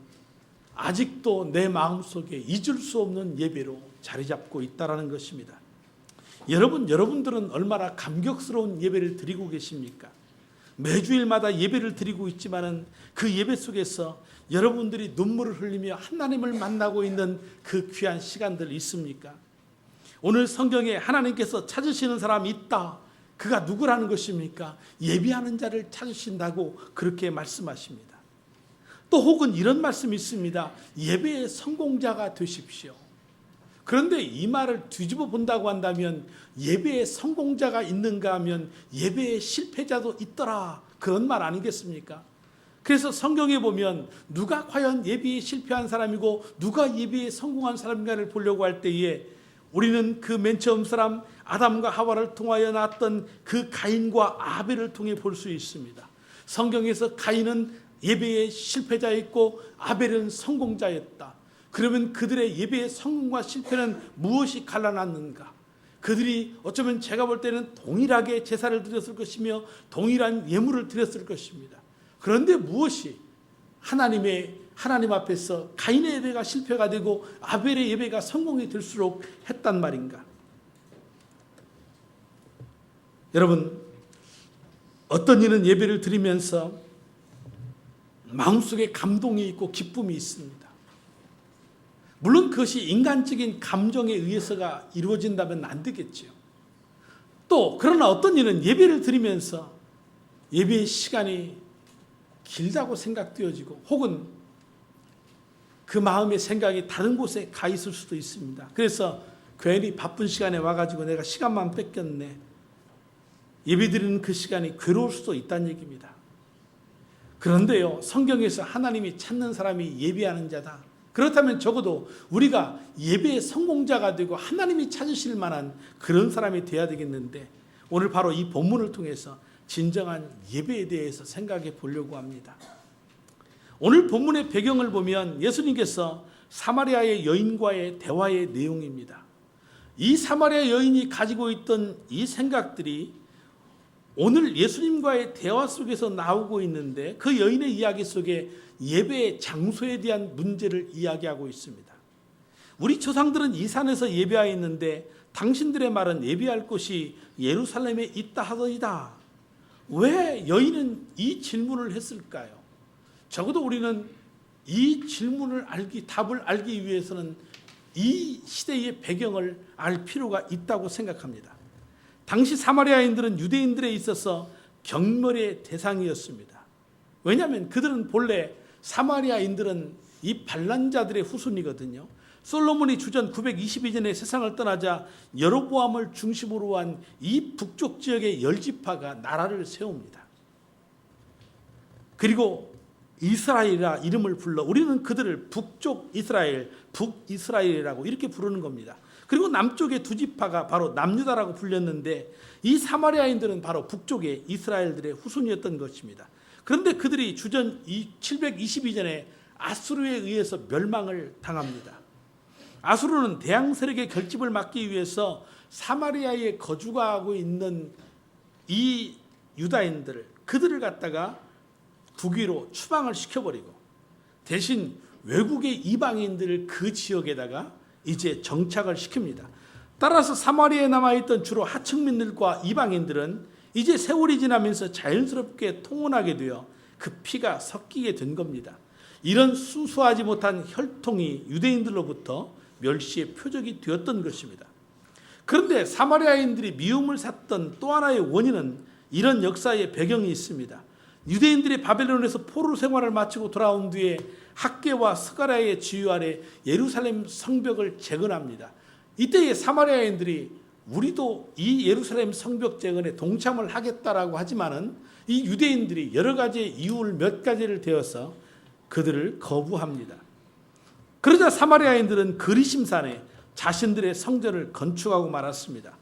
아직도 내 마음속에 잊을 수 없는 예배로 자리 잡고 있다라는 것입니다. 여러분들은 얼마나 감격스러운 예배를 드리고 계십니까? 매주일마다 예배를 드리고 있지만은 그 예배 속에서 여러분들이 눈물을 흘리며 하나님을 만나고 있는 그 귀한 시간들 있습니까? 오늘 성경에 하나님께서 찾으시는 사람이 있다. 그가 누구라는 것입니까? 예배하는 자를 찾으신다고 그렇게 말씀하십니다. 또 혹은 이런 말씀이 있습니다. 예배의 성공자가 되십시오. 그런데 이 말을 뒤집어 본다고 한다면 예배의 성공자가 있는가 하면 예배의 실패자도 있더라, 그런 말 아니겠습니까? 그래서 성경에 보면 누가 과연 예배에 실패한 사람이고 누가 예배에 성공한 사람인가를 보려고 할 때에 우리는 그 맨 처음 사람 아담과 하와를 통하여 낳았던 그 가인과 아벨을 통해 볼 수 있습니다. 성경에서 가인은 예배의 실패자였고 아벨은 성공자였다. 그러면 그들의 예배의 성공과 실패는 무엇이 갈라놨는가? 그들이 어쩌면 제가 볼 때는 동일하게 제사를 드렸을 것이며 동일한 예물을 드렸을 것입니다. 그런데 무엇이 하나님 앞에서 가인의 예배가 실패가 되고 아벨의 예배가 성공이 될수록 했단 말인가? 여러분, 어떤 이는 예배를 드리면서 마음속에 감동이 있고 기쁨이 있습니다. 물론 그것이 인간적인 감정에 의해서가 이루어진다면 안 되겠죠. 또 그러나 어떤 이는 예배를 드리면서 예배의 시간이 길다고 생각되어지고 혹은 그 마음의 생각이 다른 곳에 가 있을 수도 있습니다. 그래서 괜히 바쁜 시간에 와가지고 내가 시간만 뺏겼네, 예배 드리는 그 시간이 괴로울 수도 있다는 얘기입니다. 그런데요, 성경에서 하나님이 찾는 사람이 예배하는 자다. 그렇다면 적어도 우리가 예배의 성공자가 되고 하나님이 찾으실 만한 그런 사람이 되어야 되겠는데, 오늘 바로 이 본문을 통해서 진정한 예배에 대해서 생각해 보려고 합니다. 오늘 본문의 배경을 보면 예수님께서 사마리아의 여인과의 대화의 내용입니다. 이 사마리아 여인이 가지고 있던 이 생각들이 오늘 예수님과의 대화 속에서 나오고 있는데, 그 여인의 이야기 속에 예배의 장소에 대한 문제를 이야기하고 있습니다. 우리 조상들은 이 산에서 예배하였는데 당신들의 말은 예배할 곳이 예루살렘에 있다 하더이다. 왜 여인은 이 질문을 했을까요? 적어도 우리는 이 질문을 답을 알기 위해서는 이 시대의 배경을 알 필요가 있다고 생각합니다. 당시 사마리아인들은 유대인들에 있어서 경멸의 대상이었습니다. 왜냐하면 그들은 본래 사마리아인들은 이 반란자들의 후손이거든요. 솔로몬이 주전 922년에 세상을 떠나자 여로보암을 중심으로 한 이 북쪽 지역의 10지파가 나라를 세웁니다. 그리고 이스라엘이라 이름을 불러 우리는 그들을 북쪽 이스라엘, 북이스라엘이라고 이렇게 부르는 겁니다. 그리고 남쪽의 2지파가 바로 남유다라고 불렸는데, 이 사마리아인들은 바로 북쪽의 이스라엘들의 후손이었던 것입니다. 그런데 그들이 주전 722년에 아수르에 의해서 멸망을 당합니다. 아수르는 대항 세력의 결집을 막기 위해서 사마리아에 거주하고 있는 이 유다인들을, 그들을 갖다가 북위로 추방을 시켜버리고 대신 외국의 이방인들을 그 지역에다가 이제 정착을 시킵니다. 따라서 사마리아에 남아있던 주로 하층민들과 이방인들은 이제 세월이 지나면서 자연스럽게 통혼하게 되어 그 피가 섞이게 된 겁니다. 이런 순수하지 못한 혈통이 유대인들로부터 멸시의 표적이 되었던 것입니다. 그런데 사마리아인들이 미움을 샀던 또 하나의 원인은 이런 역사의 배경이 있습니다. 유대인들이 바벨론에서 포로 생활을 마치고 돌아온 뒤에 학계와 스가랴의 지휘 아래 예루살렘 성벽을 재건합니다. 이때의 사마리아인들이 우리도 이 예루살렘 성벽 재건에 동참을 하겠다라고 하지만은 이 유대인들이 여러 가지의 이유를 몇 가지를 대어서 그들을 거부합니다. 그러자 사마리아인들은 그리심산에 자신들의 성전을 건축하고 말았습니다.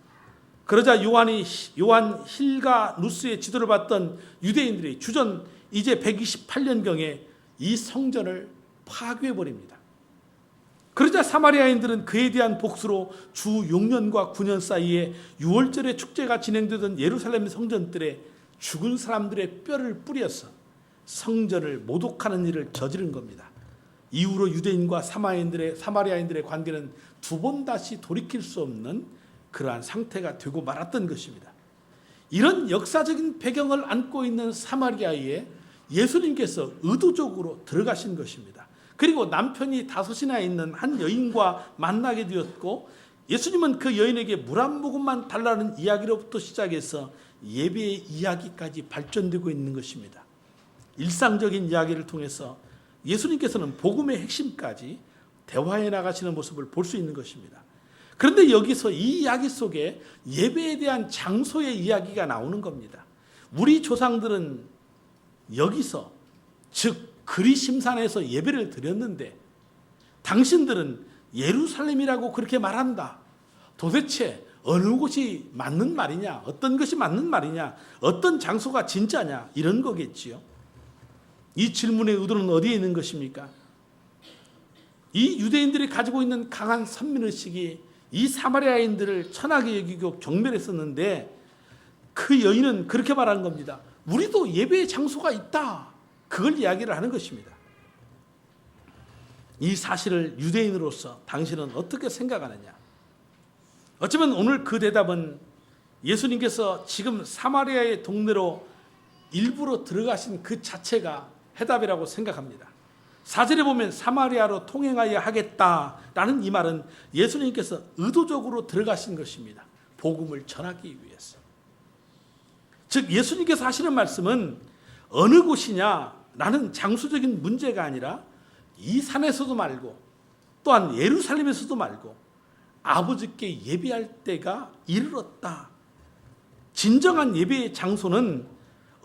그러자 요한 힐가누스의 지도를 받던 유대인들이 주전 이제 128년경에 이 성전을 파괴해버립니다. 그러자 사마리아인들은 그에 대한 복수로 주 6년과 9년 사이에 6월절의 축제가 진행되던 예루살렘 성전들에 죽은 사람들의 뼈를 뿌려서 성전을 모독하는 일을 저지른 겁니다. 이후로 유대인과 사마리아인들의 관계는 두 번 다시 돌이킬 수 없는 그러한 상태가 되고 말았던 것입니다. 이런 역사적인 배경을 안고 있는 사마리아에 예수님께서 의도적으로 들어가신 것입니다. 그리고 남편이 5이나 있는 한 여인과 만나게 되었고, 예수님은 그 여인에게 물 한 모금만 달라는 이야기로부터 시작해서 예배의 이야기까지 발전되고 있는 것입니다. 일상적인 이야기를 통해서 예수님께서는 복음의 핵심까지 대화해 나가시는 모습을 볼 수 있는 것입니다. 그런데 여기서 이 이야기 속에 예배에 대한 장소의 이야기가 나오는 겁니다. 우리 조상들은 여기서, 즉 그리심산에서 예배를 드렸는데 당신들은 예루살렘이라고 그렇게 말한다. 도대체 어느 곳이 맞는 말이냐, 어떤 것이 맞는 말이냐, 어떤 장소가 진짜냐, 이런 거겠지요. 이 질문의 의도는 어디에 있는 것입니까? 이 유대인들이 가지고 있는 강한 선민의식이 이 사마리아인들을 천하게 여기고 경멸했었는데, 그 여인은 그렇게 말하는 겁니다. 우리도 예배의 장소가 있다. 그걸 이야기를 하는 것입니다. 이 사실을 유대인으로서 당신은 어떻게 생각하느냐? 어쩌면 오늘 그 대답은 예수님께서 지금 사마리아의 동네로 일부러 들어가신 그 자체가 해답이라고 생각합니다. 4절에 보면 사마리아로 통행하여 하겠다라는 이 말은 예수님께서 의도적으로 들어가신 것입니다. 복음을 전하기 위해서. 즉 예수님께서 하시는 말씀은 어느 곳이냐라는 장소적인 문제가 아니라 이 산에서도 말고 또한 예루살렘에서도 말고 아버지께 예배할 때가 이르렀다. 진정한 예배의 장소는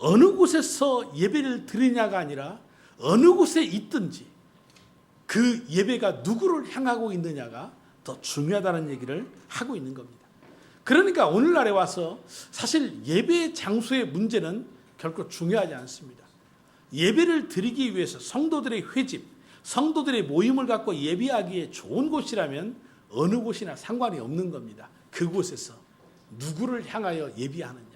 어느 곳에서 예배를 드리냐가 아니라 어느 곳에 있든지 그 예배가 누구를 향하고 있느냐가 더 중요하다는 얘기를 하고 있는 겁니다. 그러니까 오늘날에 와서 사실 예배 장소의 문제는 결코 중요하지 않습니다. 예배를 드리기 위해서 성도들의 회집, 성도들의 모임을 갖고 예배하기에 좋은 곳이라면 어느 곳이나 상관이 없는 겁니다. 그곳에서 누구를 향하여 예배하느냐.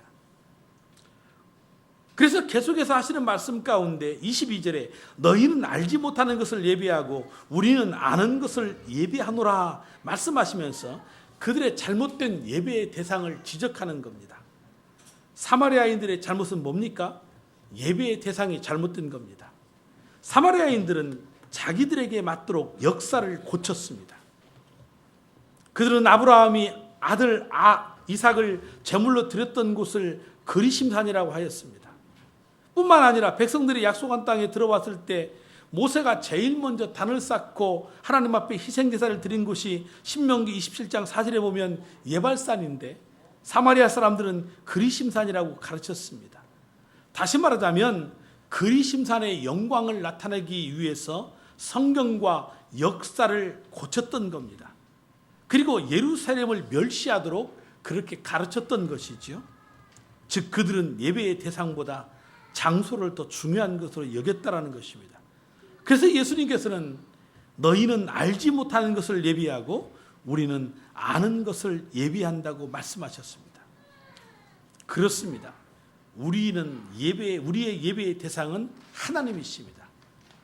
그래서 계속해서 하시는 말씀 가운데 22절에 너희는 알지 못하는 것을 예배하고 우리는 아는 것을 예배하노라 말씀하시면서 그들의 잘못된 예배의 대상을 지적하는 겁니다. 사마리아인들의 잘못은 뭡니까? 예배의 대상이 잘못된 겁니다. 사마리아인들은 자기들에게 맞도록 역사를 고쳤습니다. 그들은 아브라함이 아들 이삭을 제물로 드렸던 곳을 그리심산이라고 하였습니다. 뿐만 아니라 백성들이 약속한 땅에 들어왔을 때 모세가 제일 먼저 단을 쌓고 하나님 앞에 희생제사를 드린 곳이 신명기 27장 4절에 보면 예발산인데 사마리아 사람들은 그리심산이라고 가르쳤습니다. 다시 말하자면 그리심산의 영광을 나타내기 위해서 성경과 역사를 고쳤던 겁니다. 그리고 예루살렘을 멸시하도록 그렇게 가르쳤던 것이지요. 즉 그들은 예배의 대상보다 장소를 더 중요한 것으로 여겼다라는 것입니다. 그래서 예수님께서는 너희는 알지 못하는 것을 예비하고 우리는 아는 것을 예비한다고 말씀하셨습니다. 그렇습니다. 우리의 예배의 대상은 하나님이십니다.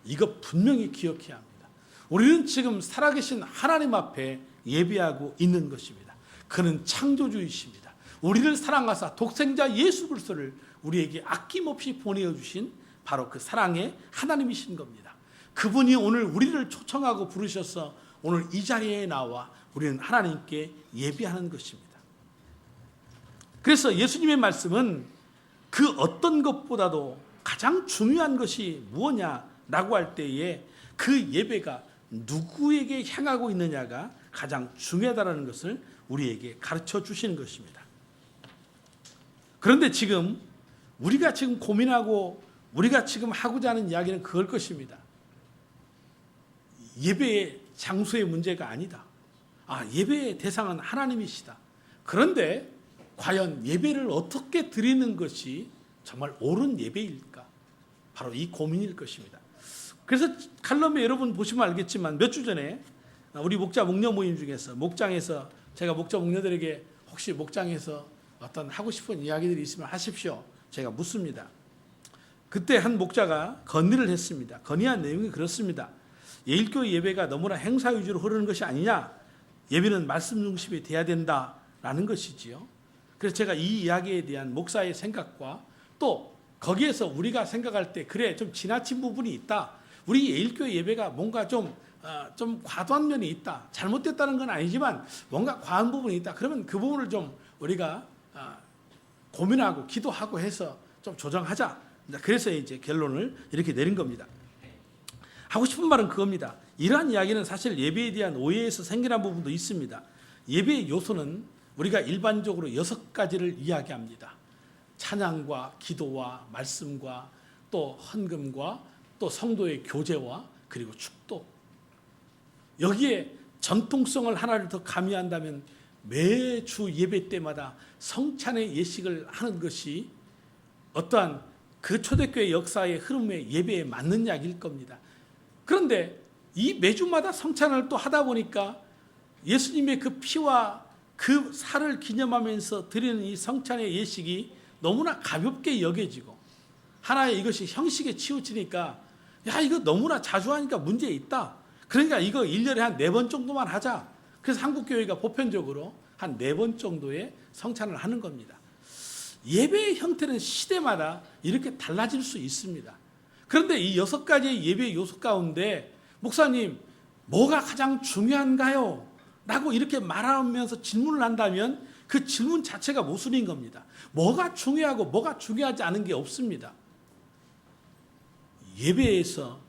이거 분명히 기억해야 합니다. 우리는 지금 살아계신 하나님 앞에 예배하고 있는 것입니다. 그는 창조주이십니다. 우리를 사랑하사 독생자 예수 그리스도를 우리에게 아낌없이 보내주신 바로 그 사랑의 하나님이신 겁니다. 그분이 오늘 우리를 초청하고 부르셔서 오늘 이 자리에 나와 우리는 하나님께 예배하는 것입니다. 그래서 예수님의 말씀은 그 어떤 것보다도 가장 중요한 것이 무엇냐라고 할 때에 그 예배가 누구에게 향하고 있느냐가 가장 중요하다는 것을 우리에게 가르쳐 주시는 것입니다. 그런데 지금 우리가 지금 고민하고 우리가 지금 하고자 하는 이야기는 그걸 것입니다. 예배의 장소의 문제가 아니다. 예배의 대상은 하나님이시다. 그런데 과연 예배를 어떻게 드리는 것이 정말 옳은 예배일까? 바로 이 고민일 것입니다. 그래서 칼럼에 여러분 보시면 알겠지만 몇 주 전에 우리 목자 목녀 모임 중에서 목장에서 제가 목자 목녀들에게 혹시 목장에서 어떤 하고 싶은 이야기들이 있으면 하십시오. 제가 묻습니다. 그때 한 목자가 건의를 했습니다. 건의한 내용이 그렇습니다. 예일교회 예배가 너무나 행사 위주로 흐르는 것이 아니냐. 예배는 말씀 중심이 돼야 된다라는 것이지요. 그래서 제가 이 이야기에 대한 목사의 생각과 또 거기에서 우리가 생각할 때 그래 좀 지나친 부분이 있다. 우리 예일교회 예배가 뭔가 좀 과도한 면이 있다. 잘못됐다는 건 아니지만 뭔가 과한 부분이 있다. 그러면 그 부분을 좀 우리가 고민하고 기도하고 해서 좀 조정하자. 그래서 이제 결론을 이렇게 내린 겁니다. 하고 싶은 말은 그겁니다. 이러한 이야기는 사실 예배에 대한 오해에서 생겨난 부분도 있습니다. 예배의 요소는 우리가 일반적으로 6가지를 이야기합니다. 찬양과 기도와 말씀과 또 헌금과 또 성도의 교제와 그리고 축도. 여기에 전통성을 하나를 더 가미한다면 매주 예배 때마다 성찬의 예식을 하는 것이 어떠한 그 초대교회 역사의 흐름의 예배에 맞는 이야기일 겁니다. 그런데 이 매주마다 성찬을 또 하다 보니까 예수님의 그 피와 그 살을 기념하면서 드리는 이 성찬의 예식이 너무나 가볍게 여겨지고 하나의 이것이 형식에 치우치니까 이거 너무나 자주 하니까 문제 있다. 그러니까 이거 1년에 한 4번 정도만 하자. 그래서 한국교회가 보편적으로 한 4번 정도의 성찬을 하는 겁니다. 예배의 형태는 시대마다 이렇게 달라질 수 있습니다. 그런데 이 6가지의 예배 요소 가운데 목사님 뭐가 가장 중요한가요? 라고 이렇게 말하면서 질문을 한다면 그 질문 자체가 모순인 겁니다. 뭐가 중요하고 뭐가 중요하지 않은 게 없습니다. 예배에서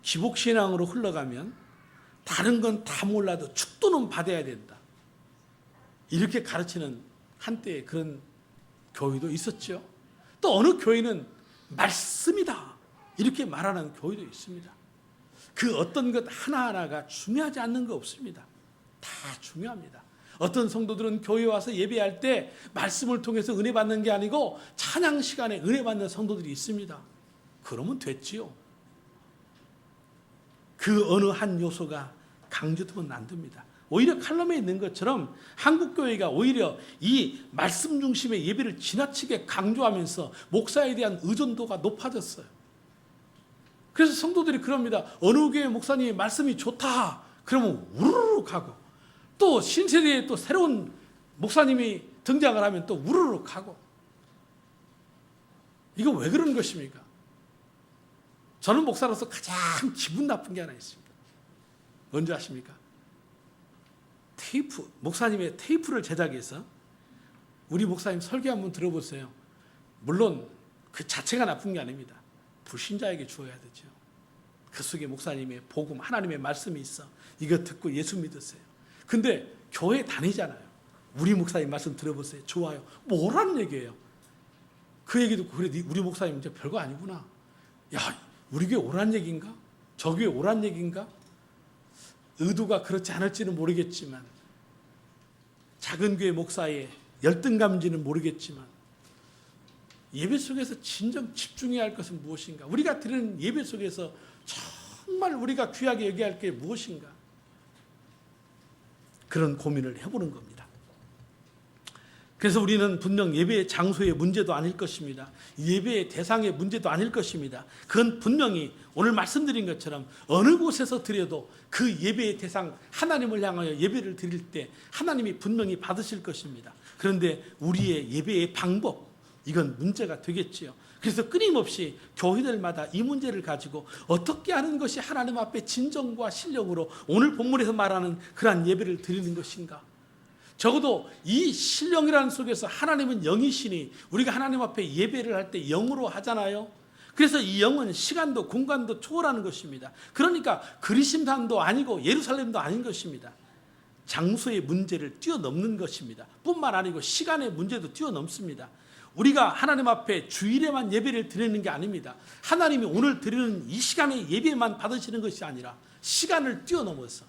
기복신앙으로 흘러가면 다른 건 다 몰라도 축도는 받아야 된다. 이렇게 가르치는 한때의 그런 교회도 있었죠. 또 어느 교회는 말씀이다 이렇게 말하는 교회도 있습니다. 그 어떤 것 하나하나가 중요하지 않는 거 없습니다. 다 중요합니다. 어떤 성도들은 교회에 와서 예배할 때 말씀을 통해서 은혜 받는 게 아니고 찬양 시간에 은혜 받는 성도들이 있습니다. 그러면 됐지요. 그 어느 한 요소가 강조되면 안 됩니다. 오히려 칼럼에 있는 것처럼 한국교회가 오히려 이 말씀 중심의 예배를 지나치게 강조하면서 목사에 대한 의존도가 높아졌어요. 그래서 성도들이 그럽니다. 어느 교회 목사님이 말씀이 좋다 그러면 우르르 가고, 또 신세대에 또 새로운 목사님이 등장을 하면 또 우르르 가고. 이거 왜 그런 것입니까? 저는 목사로서 가장 기분 나쁜 게 하나 있습니다. 뭔지 아십니까? 목사님의 테이프를 제작해서 우리 목사님 설교 한번 들어보세요. 물론 그 자체가 나쁜 게 아닙니다. 불신자에게 주어야 되죠. 그 속에 목사님의 복음, 하나님의 말씀이 있어. 이거 듣고 예수 믿으세요. 근데 교회 다니잖아요. 우리 목사님 말씀 들어보세요. 좋아요. 뭐라는 얘기예요? 그 얘기 듣고, 그래 우리 목사님 이제 별거 아니구나. 야, 우리 교회 오란 얘기인가? 저 교회 오란 얘기인가? 의도가 그렇지 않을지는 모르겠지만, 작은 교회 목사의 열등감인지는 모르겠지만, 예배 속에서 진정 집중해야 할 것은 무엇인가? 우리가 드리는 예배 속에서 정말 우리가 귀하게 여겨야 할 게 무엇인가? 그런 고민을 해보는 겁니다. 그래서 우리는 분명 예배의 장소의 문제도 아닐 것입니다. 예배의 대상의 문제도 아닐 것입니다. 그건 분명히 오늘 말씀드린 것처럼 어느 곳에서 드려도 그 예배의 대상 하나님을 향하여 예배를 드릴 때 하나님이 분명히 받으실 것입니다. 그런데 우리의 예배의 방법, 이건 문제가 되겠지요. 그래서 끊임없이 교회들마다 이 문제를 가지고 어떻게 하는 것이 하나님 앞에 진정과 신령으로 오늘 본문에서 말하는 그러한 예배를 드리는 것인가? 적어도 이 신령이라는 속에서 하나님은 영이시니 우리가 하나님 앞에 예배를 할 때 영으로 하잖아요. 그래서 이 영은 시간도 공간도 초월하는 것입니다. 그러니까 그리심산도 아니고 예루살렘도 아닌 것입니다. 장소의 문제를 뛰어넘는 것입니다. 뿐만 아니고 시간의 문제도 뛰어넘습니다. 우리가 하나님 앞에 주일에만 예배를 드리는 게 아닙니다. 하나님이 오늘 드리는 이 시간에 예배만 받으시는 것이 아니라 시간을 뛰어넘어서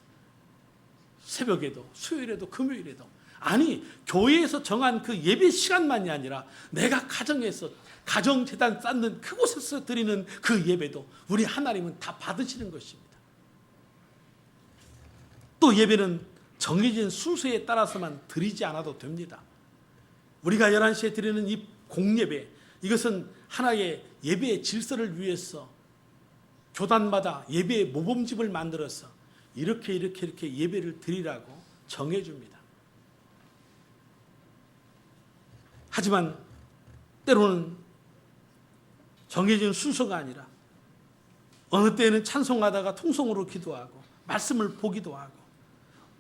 새벽에도 수요일에도 금요일에도, 아니 교회에서 정한 그 예배 시간만이 아니라 내가 가정에서 가정재단 쌓는 그곳에서 드리는 그 예배도 우리 하나님은 다 받으시는 것입니다. 또 예배는 정해진 순서에 따라서만 드리지 않아도 됩니다. 우리가 11시에 드리는 이 공예배, 이것은 하나의 예배의 질서를 위해서 교단마다 예배의 모범집을 만들어서 이렇게 예배를 드리라고 정해줍니다. 하지만 때로는 정해진 순서가 아니라 어느 때에는 찬송하다가 통성으로 기도하고 말씀을 보기도 하고,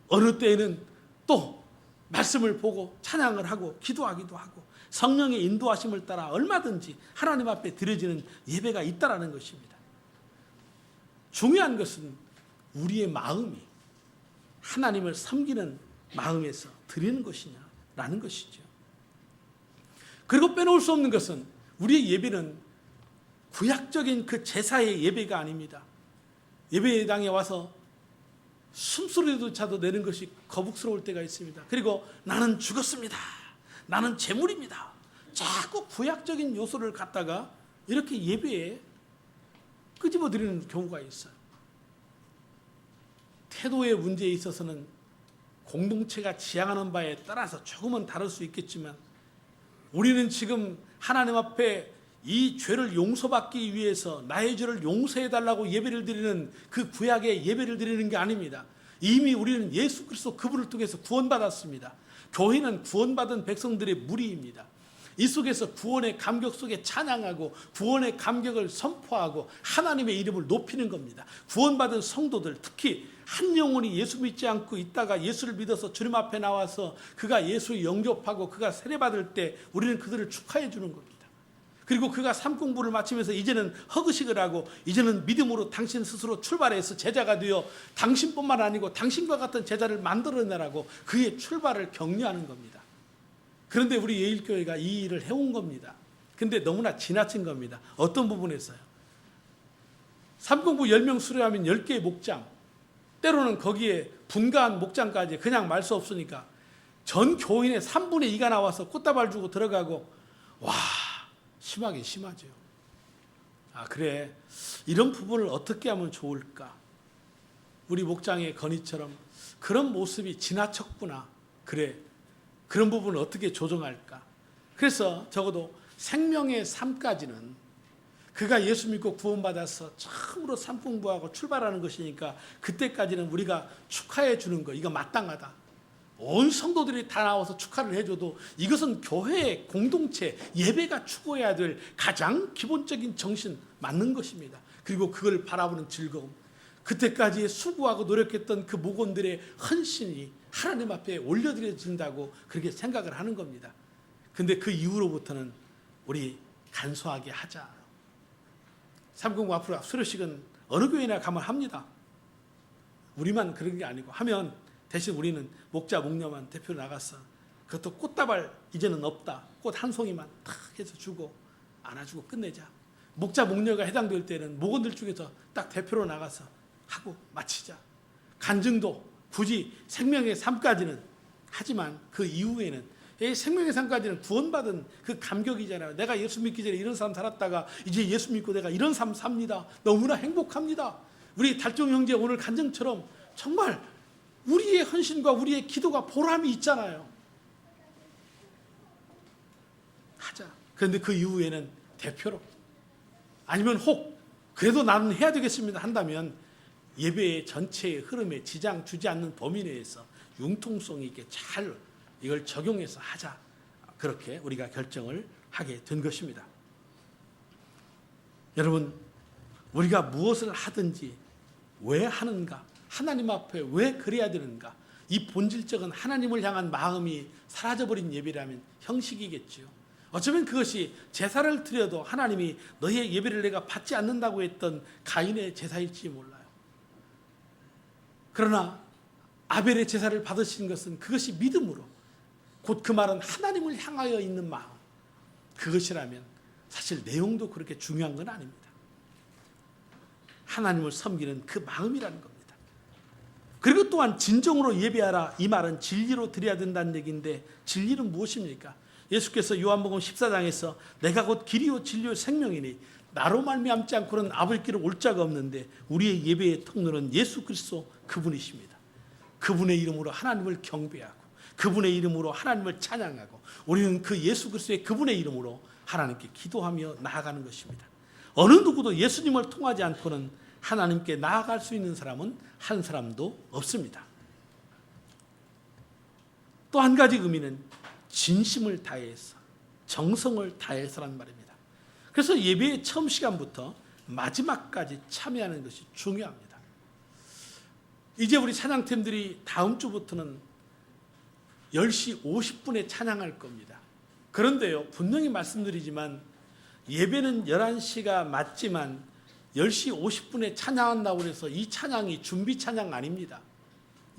어느 때에는 또 말씀을 보고 찬양을 하고 기도하기도 하고, 성령의 인도하심을 따라 얼마든지 하나님 앞에 드려지는 예배가 있다라는 것입니다. 중요한 것은 우리의 마음이 하나님을 섬기는 마음에서 드리는 것이냐라는 것이죠. 그리고 빼놓을 수 없는 것은 우리의 예배는 구약적인 그 제사의 예배가 아닙니다. 예배당에 와서 숨소리조차도 내는 것이 거북스러울 때가 있습니다. 그리고 나는 죽었습니다, 나는 제물입니다, 자꾸 구약적인 요소를 갖다가 이렇게 예배에 끄집어들이는 경우가 있어요. 태도의 문제에 있어서는 공동체가 지향하는 바에 따라서 조금은 다를 수 있겠지만, 우리는 지금 하나님 앞에 이 죄를 용서받기 위해서 나의 죄를 용서해달라고 예배를 드리는 그 구약의 예배를 드리는 게 아닙니다. 이미 우리는 예수 그리스도 그분을 통해서 구원받았습니다. 교회는 구원받은 백성들의 무리입니다. 이 속에서 구원의 감격 속에 찬양하고 구원의 감격을 선포하고 하나님의 이름을 높이는 겁니다. 구원받은 성도들, 특히 한 영혼이 예수 믿지 않고 있다가 예수를 믿어서 주님 앞에 나와서 그가 예수 영접하고 그가 세례받을 때 우리는 그들을 축하해 주는 겁니다. 그리고 그가 삼공부를 마치면서 이제는 허그식을 하고 이제는 믿음으로 당신 스스로 출발해서 제자가 되어 당신뿐만 아니고 당신과 같은 제자를 만들어내라고 그의 출발을 격려하는 겁니다. 그런데 우리 예일교회가 이 일을 해온 겁니다. 근데 너무나 지나친 겁니다. 어떤 부분에서요? 삼공부 10명 수료하면 10개의 목장, 때로는 거기에 분가한 목장까지 그냥 말 수 없으니까 전 교인의 3분의 2가 나와서 꽃다발 주고 들어가고, 와, 심하긴 심하죠. 아, 그래, 이런 부분을 어떻게 하면 좋을까? 우리 목장의 건의처럼 그런 모습이 지나쳤구나. 그래, 그런 부분을 어떻게 조정할까? 그래서 적어도 생명의 삶까지는 그가 예수 믿고 구원받아서 처음으로 삼풍부하고 출발하는 것이니까 그때까지는 우리가 축하해 주는 거, 이거 마땅하다. 온 성도들이 다 나와서 축하를 해줘도 이것은 교회의 공동체, 예배가 추구해야 될 가장 기본적인 정신 맞는 것입니다. 그리고 그걸 바라보는 즐거움, 그때까지 수고하고 노력했던 그 목원들의 헌신이 하나님 앞에 올려드려진다고 그렇게 생각을 하는 겁니다. 근데 그 이후로부터는 우리 간소하게 하자. 삼공부 앞으로 수료식은 어느 교회나 가면 합니다. 우리만 그런 게 아니고 하면 대신 우리는 목자 목녀만 대표로 나가서, 그것도 꽃다발 이제는 없다, 꽃 한 송이만 탁 해서 주고 안아주고 끝내자. 목자 목녀가 해당될 때는 목원들 중에서 딱 대표로 나가서 하고 마치자. 간증도 굳이 생명의 삶까지는 하지만 그 이후에는, 이 생명의 삶까지는 구원받은 그 감격이잖아요. 내가 예수 믿기 전에 이런 삶 살았다가 이제 예수 믿고 내가 이런 삶 삽니다. 너무나 행복합니다. 우리 달종 형제 오늘 간증처럼 정말 우리의 헌신과 우리의 기도가 보람이 있잖아요. 하자. 그런데 그 이후에는 대표로, 아니면 혹 그래도 나는 해야 되겠습니다 한다면 예배의 전체의 흐름에 지장 주지 않는 범위 내에서 융통성 있게 잘 이걸 적용해서 하자. 그렇게 우리가 결정을 하게 된 것입니다. 여러분, 우리가 무엇을 하든지 왜 하는가, 하나님 앞에 왜 그래야 되는가, 이 본질적인 하나님을 향한 마음이 사라져버린 예배라면 형식이겠지요. 어쩌면 그것이 제사를 드려도 하나님이 너의 예배를 내가 받지 않는다고 했던 가인의 제사일지 몰라요. 그러나 아벨의 제사를 받으신 것은 그것이 믿음으로, 곧 그 말은 하나님을 향하여 있는 마음, 그것이라면 사실 내용도 그렇게 중요한 건 아닙니다. 하나님을 섬기는 그 마음이라는 겁니다. 그리고 또한 진정으로 예배하라, 이 말은 진리로 드려야 된다는 얘기인데, 진리는 무엇입니까? 예수께서 요한복음 14장에서 내가 곧 길이요 진리요 생명이니 나로 말미암지 않고는 아버지 길을 올 자가 없는데, 우리의 예배의 통로는 예수 그리스도 그분이십니다. 그분의 이름으로 하나님을 경배하고 그분의 이름으로 하나님을 찬양하고 우리는 그 예수 그리스도의 그분의 이름으로 하나님께 기도하며 나아가는 것입니다. 어느 누구도 예수님을 통하지 않고는 하나님께 나아갈 수 있는 사람은 한 사람도 없습니다. 또 한 가지 의미는 진심을 다해서, 정성을 다해서란 말입니다. 그래서 예배의 처음 시간부터 마지막까지 참여하는 것이 중요합니다. 이제 우리 찬양팀들이 다음 주부터는 10시 50분에 찬양할 겁니다. 그런데요, 분명히 말씀드리지만 예배는 11시가 맞지만 10시 50분에 찬양한다고 해서 이 찬양이 준비 찬양 아닙니다.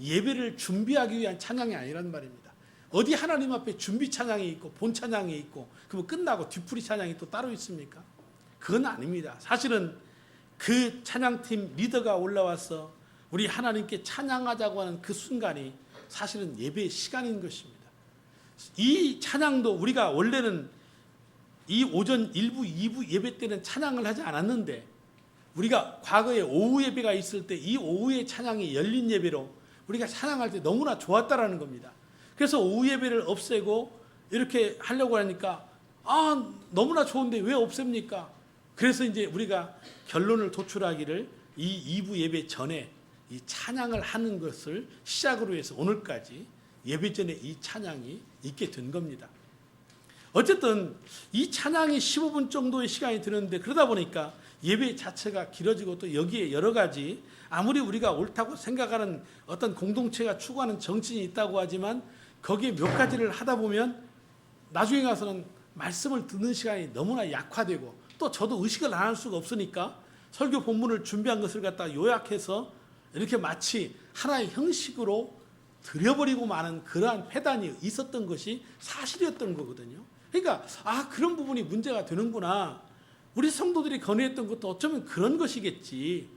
예배를 준비하기 위한 찬양이 아니란 말입니다. 어디 하나님 앞에 준비 찬양이 있고 본 찬양이 있고 그거 끝나고 뒤풀이 찬양이 또 따로 있습니까? 그건 아닙니다. 사실은 그 찬양팀 리더가 올라와서 우리 하나님께 찬양하자고 하는 그 순간이 사실은 예배의 시간인 것입니다. 이 찬양도 우리가 원래는 이 오전 1부, 2부 예배 때는 찬양을 하지 않았는데, 우리가 과거에 오후 예배가 있을 때 이 오후의 찬양이 열린 예배로 우리가 찬양할 때 너무나 좋았다라는 겁니다. 그래서 오후 예배를 없애고 이렇게 하려고 하니까 너무나 좋은데 왜 없앱니까? 그래서 이제 우리가 결론을 도출하기를 이 2부 예배 전에 이 찬양을 하는 것을 시작으로 해서 오늘까지 예배 전에 이 찬양이 있게 된 겁니다. 어쨌든 이 찬양이 15분 정도의 시간이 드는데, 그러다 보니까 예배 자체가 길어지고 또 여기에 여러 가지 아무리 우리가 옳다고 생각하는 어떤 공동체가 추구하는 정신이 있다고 하지만 거기에 몇 가지를 하다 보면 나중에 가서는 말씀을 듣는 시간이 너무나 약화되고, 또 저도 의식을 안 할 수가 없으니까 설교 본문을 준비한 것을 갖다 요약해서 이렇게 마치 하나의 형식으로 들여버리고 마는 그러한 패단이 있었던 것이 사실이었던 거거든요. 그러니까 그런 부분이 문제가 되는구나. 우리 성도들이 건의했던 것도 어쩌면 그런 것이겠지.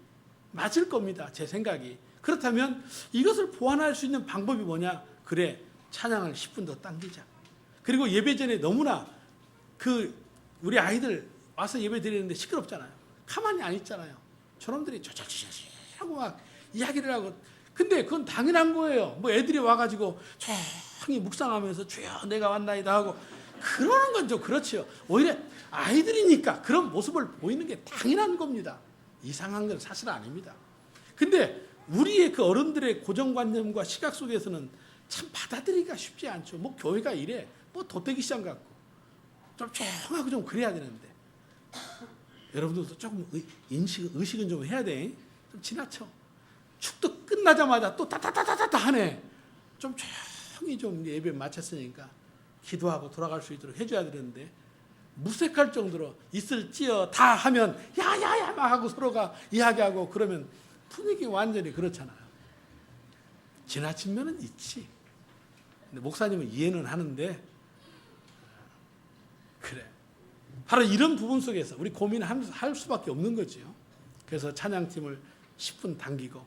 맞을 겁니다. 제 생각이. 그렇다면 이것을 보완할 수 있는 방법이 뭐냐? 그래, 찬양을 10분 더 당기자. 그리고 예배 전에 너무나 우리 아이들 와서 예배 드리는데 시끄럽잖아요. 가만히 안 있잖아요. 저놈들이 조조조조 하고 막 이야기를 하고. 근데 그건 당연한 거예요. 뭐 애들이 와가지고 조용히 묵상하면서 주여 내가 왔나이다 하고 그러는 건 좀 그렇지요. 오히려 아이들이니까 그런 모습을 보이는 게 당연한 겁니다. 이상한 건 사실 아닙니다. 근데 우리의 그 어른들의 고정관념과 시각 속에서는 참 받아들이기가 쉽지 않죠. 뭐 교회가 이래, 뭐 도떼기 시장 같고 좀 조용하고 좀 그래야 되는데 여러분들도 조금 의식은 좀 해야 돼. 좀 지나쳐. 축도 끝나자마자 또 다다다다다 하네. 좀 조용히 좀 예배 마쳤으니까 기도하고 돌아갈 수 있도록 해줘야 되는데 무색할 정도로 있을지어 다 하면 야야야 막 하고 서로가 이야기하고 그러면 분위기 완전히 그렇잖아요. 지나친 면은 있지. 근데 목사님은 이해는 하는데 그래. 바로 이런 부분 속에서 우리 고민할 수밖에 없는 거지요. 그래서 찬양팀을 10분 당기고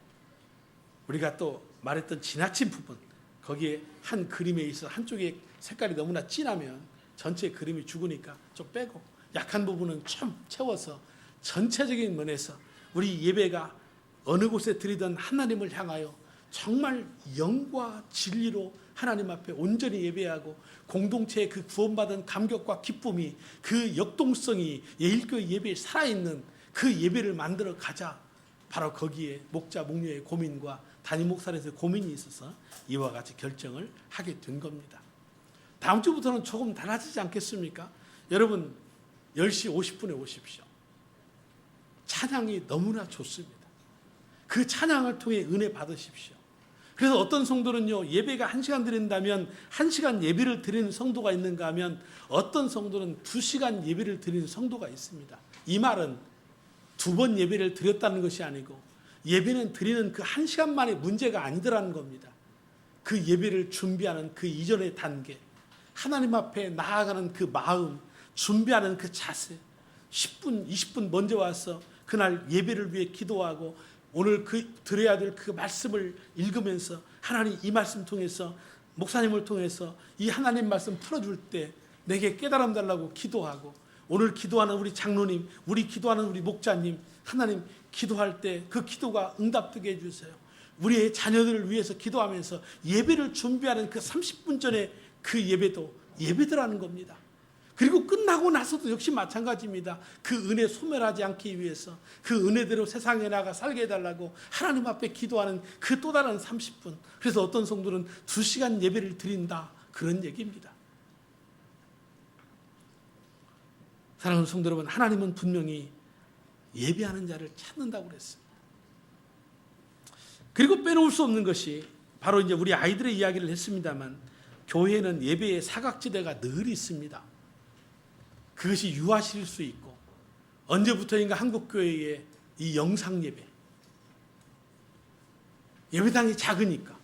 우리가 또 말했던 지나친 부분 거기에 한 그림에 있어 한쪽에 색깔이 너무나 진하면 전체 그림이 죽으니까 좀 빼고 약한 부분은 좀 채워서 전체적인 면에서 우리 예배가 어느 곳에 드리던 하나님을 향하여 정말 영과 진리로 하나님 앞에 온전히 예배하고 공동체의 그 구원받은 감격과 기쁨이 그 역동성이 예일교회 예배에 살아있는 그 예배를 만들어 가자. 바로 거기에 목자 목녀의 고민과 담임 목사에서 고민이 있어서 이와 같이 결정을 하게 된 겁니다. 다음 주부터는 조금 달라지지 않겠습니까? 여러분 10시 50분에 오십시오. 찬양이 너무나 좋습니다. 그 찬양을 통해 은혜 받으십시오. 그래서 어떤 성도는요, 예배가 1시간 드린다면 1시간 예배를 드리는 성도가 있는가 하면 어떤 성도는 2시간 예배를 드리는 성도가 있습니다. 이 말은 2번 예배를 드렸다는 것이 아니고 예배는 드리는 그 1시간만의 문제가 아니더라는 겁니다. 그 예배를 준비하는 그 이전의 단계, 하나님 앞에 나아가는 그 마음, 준비하는 그 자세, 10분, 20분 먼저 와서 그날 예배를 위해 기도하고 오늘 들어야 될 그 말씀을 읽으면서 하나님 이 말씀 통해서 목사님을 통해서 이 하나님 말씀 풀어줄 때 내게 깨달음 달라고 기도하고 오늘 기도하는 우리 장로님, 우리 기도하는 우리 목자님, 하나님 기도할 때 그 기도가 응답되게 해주세요. 우리의 자녀들을 위해서 기도하면서 예배를 준비하는 그 30분 전에 그 예배도 예배더라는 겁니다. 그리고 끝나고 나서도 역시 마찬가지입니다. 그 은혜 소멸하지 않기 위해서 그 은혜대로 세상에 나가 살게 해달라고 하나님 앞에 기도하는 그 또 다른 30분. 그래서 어떤 성도는 2시간 예배를 드린다. 그런 얘기입니다. 사랑하는 성도 여러분, 하나님은 분명히 예배하는 자를 찾는다고 그랬습니다. 그리고 빼놓을 수 없는 것이 바로 이제 우리 아이들의 이야기를 했습니다만 교회에는 예배의 사각지대가 늘 있습니다. 그것이 유아실일 수 있고 언제부터인가 한국교회의 이 영상예배, 예배당이 작으니까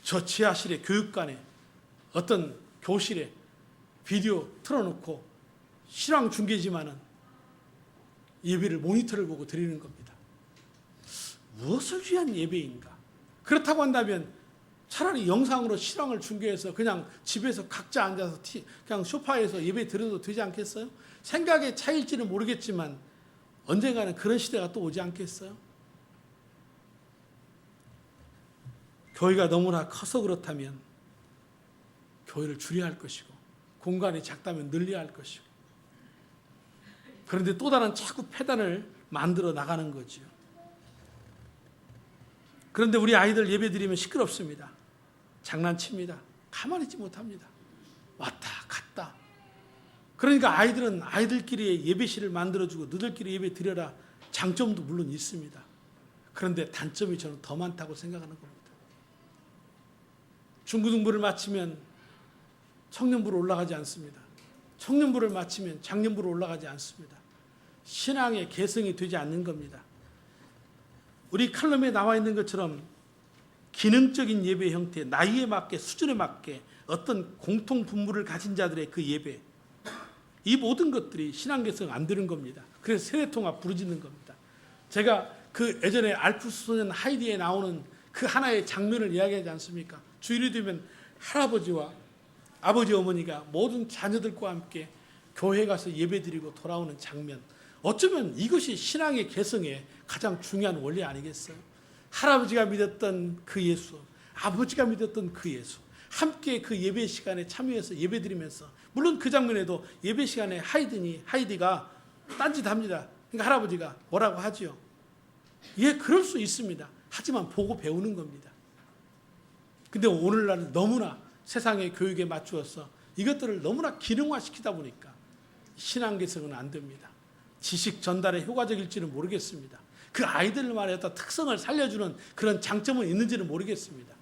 저 지하실에 교육관에 어떤 교실에 비디오 틀어놓고 실황 중계지만은 예배를 모니터를 보고 드리는 겁니다. 무엇을 위한 예배인가? 그렇다고 한다면 차라리 영상으로 실황을 중계해서 그냥 집에서 각자 앉아서 그냥 소파에서 예배 드려도 되지 않겠어요? 생각의 차이일지는 모르겠지만 언젠가는 그런 시대가 또 오지 않겠어요? 교회가 너무나 커서 그렇다면 교회를 줄여야 할 것이고 공간이 작다면 늘려야 할 것이고 그런데 또 다른 자꾸 폐단을 만들어 나가는 거죠. 그런데 우리 아이들 예배 드리면 시끄럽습니다. 장난칩니다. 가만히 있지 못합니다. 왔다 갔다. 그러니까 아이들은 아이들끼리 예배실을 만들어주고 너들끼리 예배 드려라. 장점도 물론 있습니다. 그런데 단점이 저는 더 많다고 생각하는 겁니다. 중고등부를 마치면 청년부로 올라가지 않습니다. 청년부를 마치면 장년부로 올라가지 않습니다. 신앙의 개성이 되지 않는 겁니다. 우리 칼럼에 나와 있는 것처럼 기능적인 예배 형태, 나이에 맞게 수준에 맞게 어떤 공통 분모를 가진 자들의 그 예배, 이 모든 것들이 신앙 개성 안 되는 겁니다. 그래서 세례통합 부르짖는 겁니다. 제가 그 예전에 알프스 소년 하이디에 나오는 그 하나의 장면을 이야기하지 않습니까? 주일이 되면 할아버지와 아버지 어머니가 모든 자녀들과 함께 교회 가서 예배드리고 돌아오는 장면. 어쩌면 이것이 신앙의 개성의 가장 중요한 원리 아니겠어요? 할아버지가 믿었던 그 예수, 아버지가 믿었던 그 예수, 함께 그 예배 시간에 참여해서 예배드리면서, 물론 그 장면에도 예배 시간에 하이디가 딴짓합니다. 그러니까 할아버지가 뭐라고 하지요? 예, 그럴 수 있습니다. 하지만 보고 배우는 겁니다. 근데 오늘날은 너무나 세상의 교육에 맞추어서 이것들을 너무나 기능화시키다 보니까 신앙 개성은 안 됩니다. 지식 전달에 효과적일지는 모르겠습니다. 그 아이들만의 어떤 특성을 살려주는 그런 장점은 있는지는 모르겠습니다.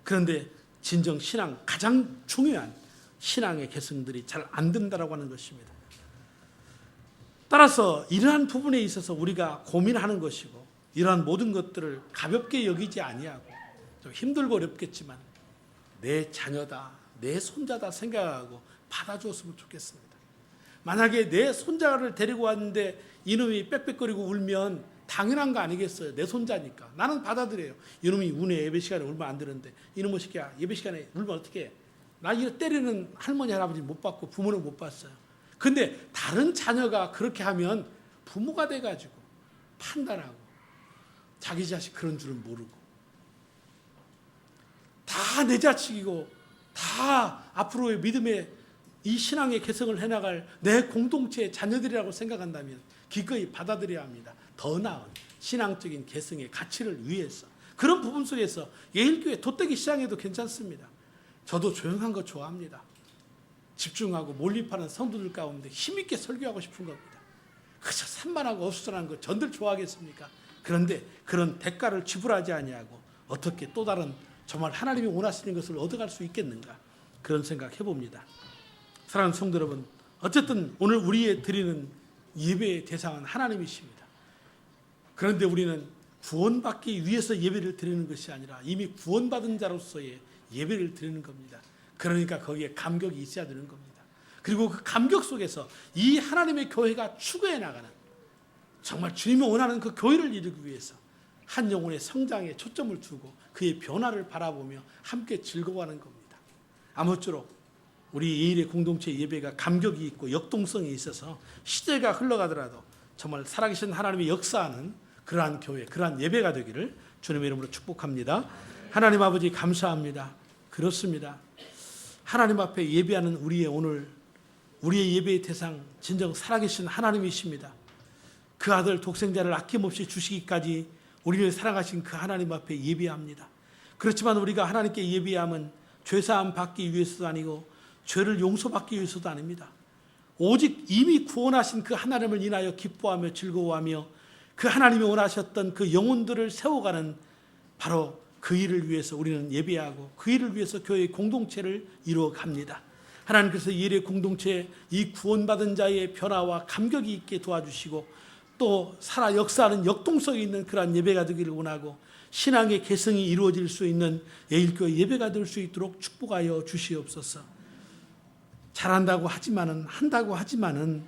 그런데 진정 신앙, 가장 중요한 신앙의 개성들이 잘 안 된다라고 하는 것입니다. 따라서 이러한 부분에 있어서 우리가 고민하는 것이고, 이러한 모든 것들을 가볍게 여기지 아니하고, 좀 힘들고 어렵겠지만 내 자녀다, 내 손자다 생각하고 받아주었으면 좋겠습니다. 만약에 내 손자를 데리고 왔는데 이놈이 빽빽거리고 울면 당연한 거 아니겠어요? 내 손자니까. 나는 받아들여요. 이놈이 우네 예배 시간에 울면 안 되는데, 이놈의 새끼야 예배 시간에 울면 어떻게 해? 나 이거 때리는 할머니 할아버지 못 봤고 부모는 못 봤어요. 근데 다른 자녀가 그렇게 하면 부모가 돼가지고 판단하고 자기 자식 그런 줄은 모르고 다 내 자식이고 다 앞으로의 믿음의 이 신앙의 개성을 해나갈 내 공동체의 자녀들이라고 생각한다면 기꺼이 받아들여야 합니다. 더 나은 신앙적인 개성의 가치를 위해서. 그런 부분 속에서 예일교회 돗대기 시장에도 괜찮습니다. 저도 조용한 거 좋아합니다. 집중하고 몰입하는 성도들 가운데 힘있게 설교하고 싶은 겁니다. 그저 산만하고 어수선한 거 전들 좋아하겠습니까? 그런데 그런 대가를 지불하지 아니하고 어떻게 또 다른 정말 하나님이 원하시는 것을 얻어갈 수 있겠는가, 그런 생각 해봅니다. 사랑하는 성도 여러분, 어쨌든 오늘 우리의 드리는 예배의 대상은 하나님이십니다. 그런데 우리는 구원받기 위해서 예배를 드리는 것이 아니라 이미 구원받은 자로서의 예배를 드리는 겁니다. 그러니까 거기에 감격이 있어야 되는 겁니다. 그리고 그 감격 속에서 이 하나님의 교회가 추구해 나가는, 정말 주님이 원하는 그 교회를 이루기 위해서 한 영혼의 성장에 초점을 두고 그의 변화를 바라보며 함께 즐거워하는 겁니다. 아무쪼록 우리 예일의 공동체 예배가 감격이 있고 역동성이 있어서 시대가 흘러가더라도 정말 살아계신 하나님의 역사하는 그러한 교회, 그러한 예배가 되기를 주님의 이름으로 축복합니다. 하나님 아버지 감사합니다. 그렇습니다. 하나님 앞에 예배하는 우리의 오늘, 우리의 예배의 대상 진정 살아계신 하나님이십니다. 그 아들 독생자를 아낌없이 주시기까지 우리를 사랑하신 그 하나님 앞에 예배합니다. 그렇지만 우리가 하나님께 예배함은 죄사함 받기 위해서도 아니고 죄를 용서받기 위해서도 아닙니다. 오직 이미 구원하신 그 하나님을 인하여 기뻐하며 즐거워하며 그 하나님이 원하셨던 그 영혼들을 세워가는 바로 그 일을 위해서 우리는 예배하고 그 일을 위해서 교회의 공동체를 이루어갑니다. 하나님, 그래서 예일의 공동체 이 구원받은 자의 변화와 감격이 있게 도와주시고 또 살아 역사하는 역동성이 있는 그러한 예배가 되기를 원하고 신앙의 개성이 이루어질 수 있는 예일교회 예배가 될 수 있도록 축복하여 주시옵소서. 잘한다고 하지만은, 한다고 하지만은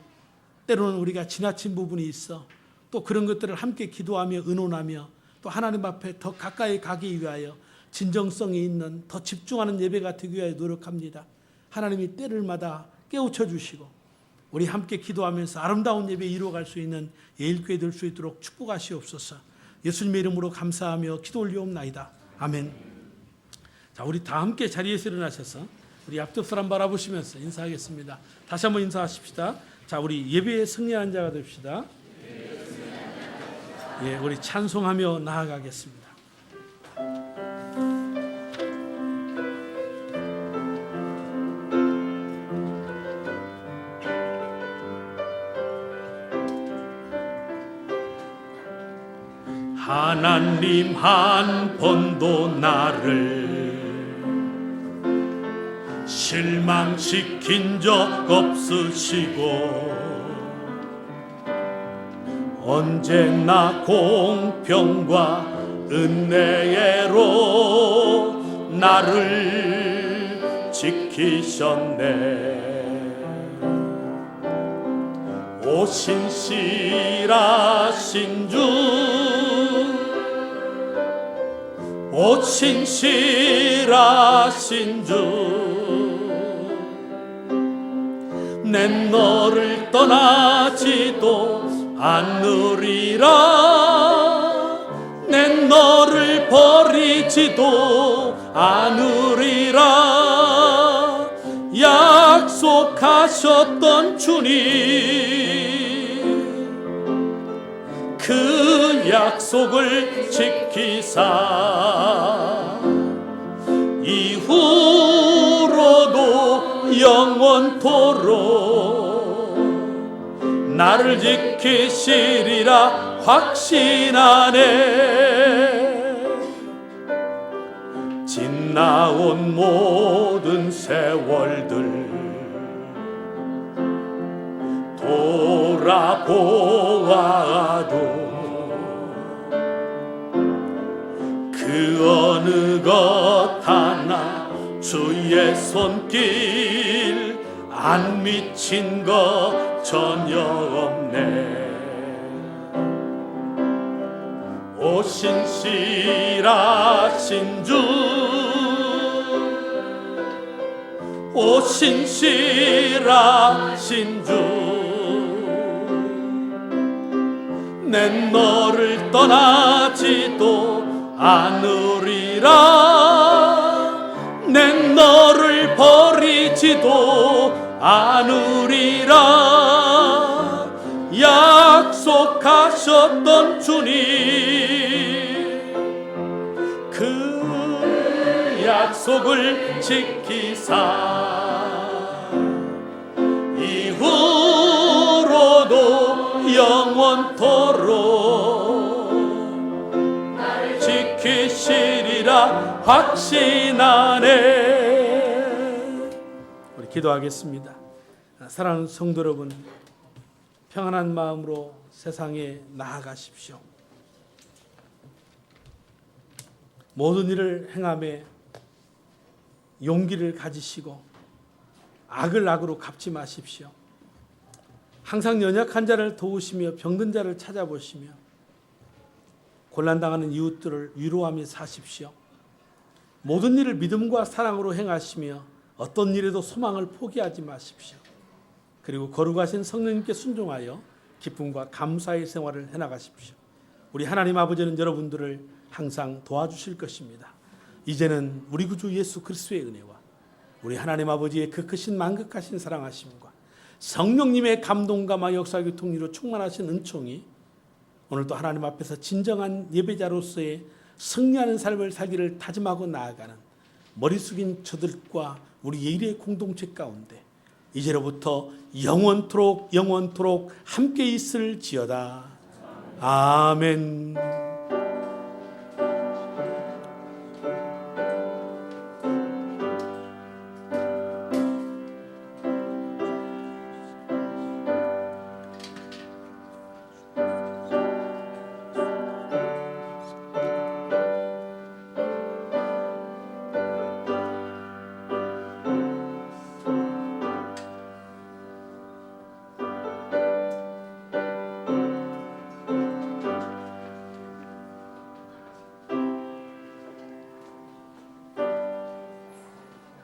때로는 우리가 지나친 부분이 있어 또 그런 것들을 함께 기도하며 의논하며 또 하나님 앞에 더 가까이 가기 위하여 진정성이 있는 더 집중하는 예배가 되기 위하여 노력합니다. 하나님이 때를마다 깨우쳐 주시고 우리 함께 기도하면서 아름다운 예배 이루어갈 수 있는 예일교회 될 수 있도록 축복하시옵소서. 예수님의 이름으로 감사하며 기도 올리옵나이다. 아멘. 자, 우리 다 함께 자리에서 일어나셔서 우리 앞옆 사람 바라보시면서 인사하겠습니다. 다시 한번 인사하십시다. 자, 우리 예배에 승리한 자가 됩시다. 예, 우리 찬송하며 나아가겠습니다. 하나님 한 번도 나를 실망시킨 적 없으시고 언제나 공평과 은혜로 나를 지키셨네. 오 신실하신 주, 오 신실하신 주, 내 너를 떠나지도 않으리라. 내 너를 버리지도 않으리라. 약속하셨던 주님, 그 약속을 지키사 이후로도 영원토록 나를 지키시리라 확신하네. 지나온 모든 세월들 돌아보아도 그 어느 것 하나 주의 손길 안 미친 것 전혀 없네. 오 신실하신 주, 오 신실하신 주, 내 너를 떠나지도 않으리라. 내 너를 버리지도 않으리라. 약속하셨던 주님, 그 약속을 지키사 이후로도 영원토록 지키시리라 확신하네. 우리 기도하겠습니다. 사랑하는 성도 여러분, 평안한 마음으로 세상에 나아가십시오. 모든 일을 행함에 용기를 가지시고 악을 악으로 갚지 마십시오. 항상 연약한 자를 도우시며 병든 자를 찾아보시며 곤란당하는 이웃들을 위로하며 사십시오. 모든 일을 믿음과 사랑으로 행하시며 어떤 일에도 소망을 포기하지 마십시오. 그리고 거룩하신 성령님께 순종하여 기쁨과 감사의 생활을 해나가십시오. 우리 하나님 아버지는 여러분들을 항상 도와주실 것입니다. 이제는 우리 구주 예수 그리스도의 은혜와 우리 하나님 아버지의 그 크신 만극하신 사랑하심과 성령님의 감동감화 역사교통리로 충만하신 은총이 오늘도 하나님 앞에서 진정한 예배자로서의 승리하는 삶을 살기를 다짐하고 나아가는 머리 숙인 저들과 우리 예일의 공동체 가운데 이제로부터 영원토록 함께 있을지어다. 아멘.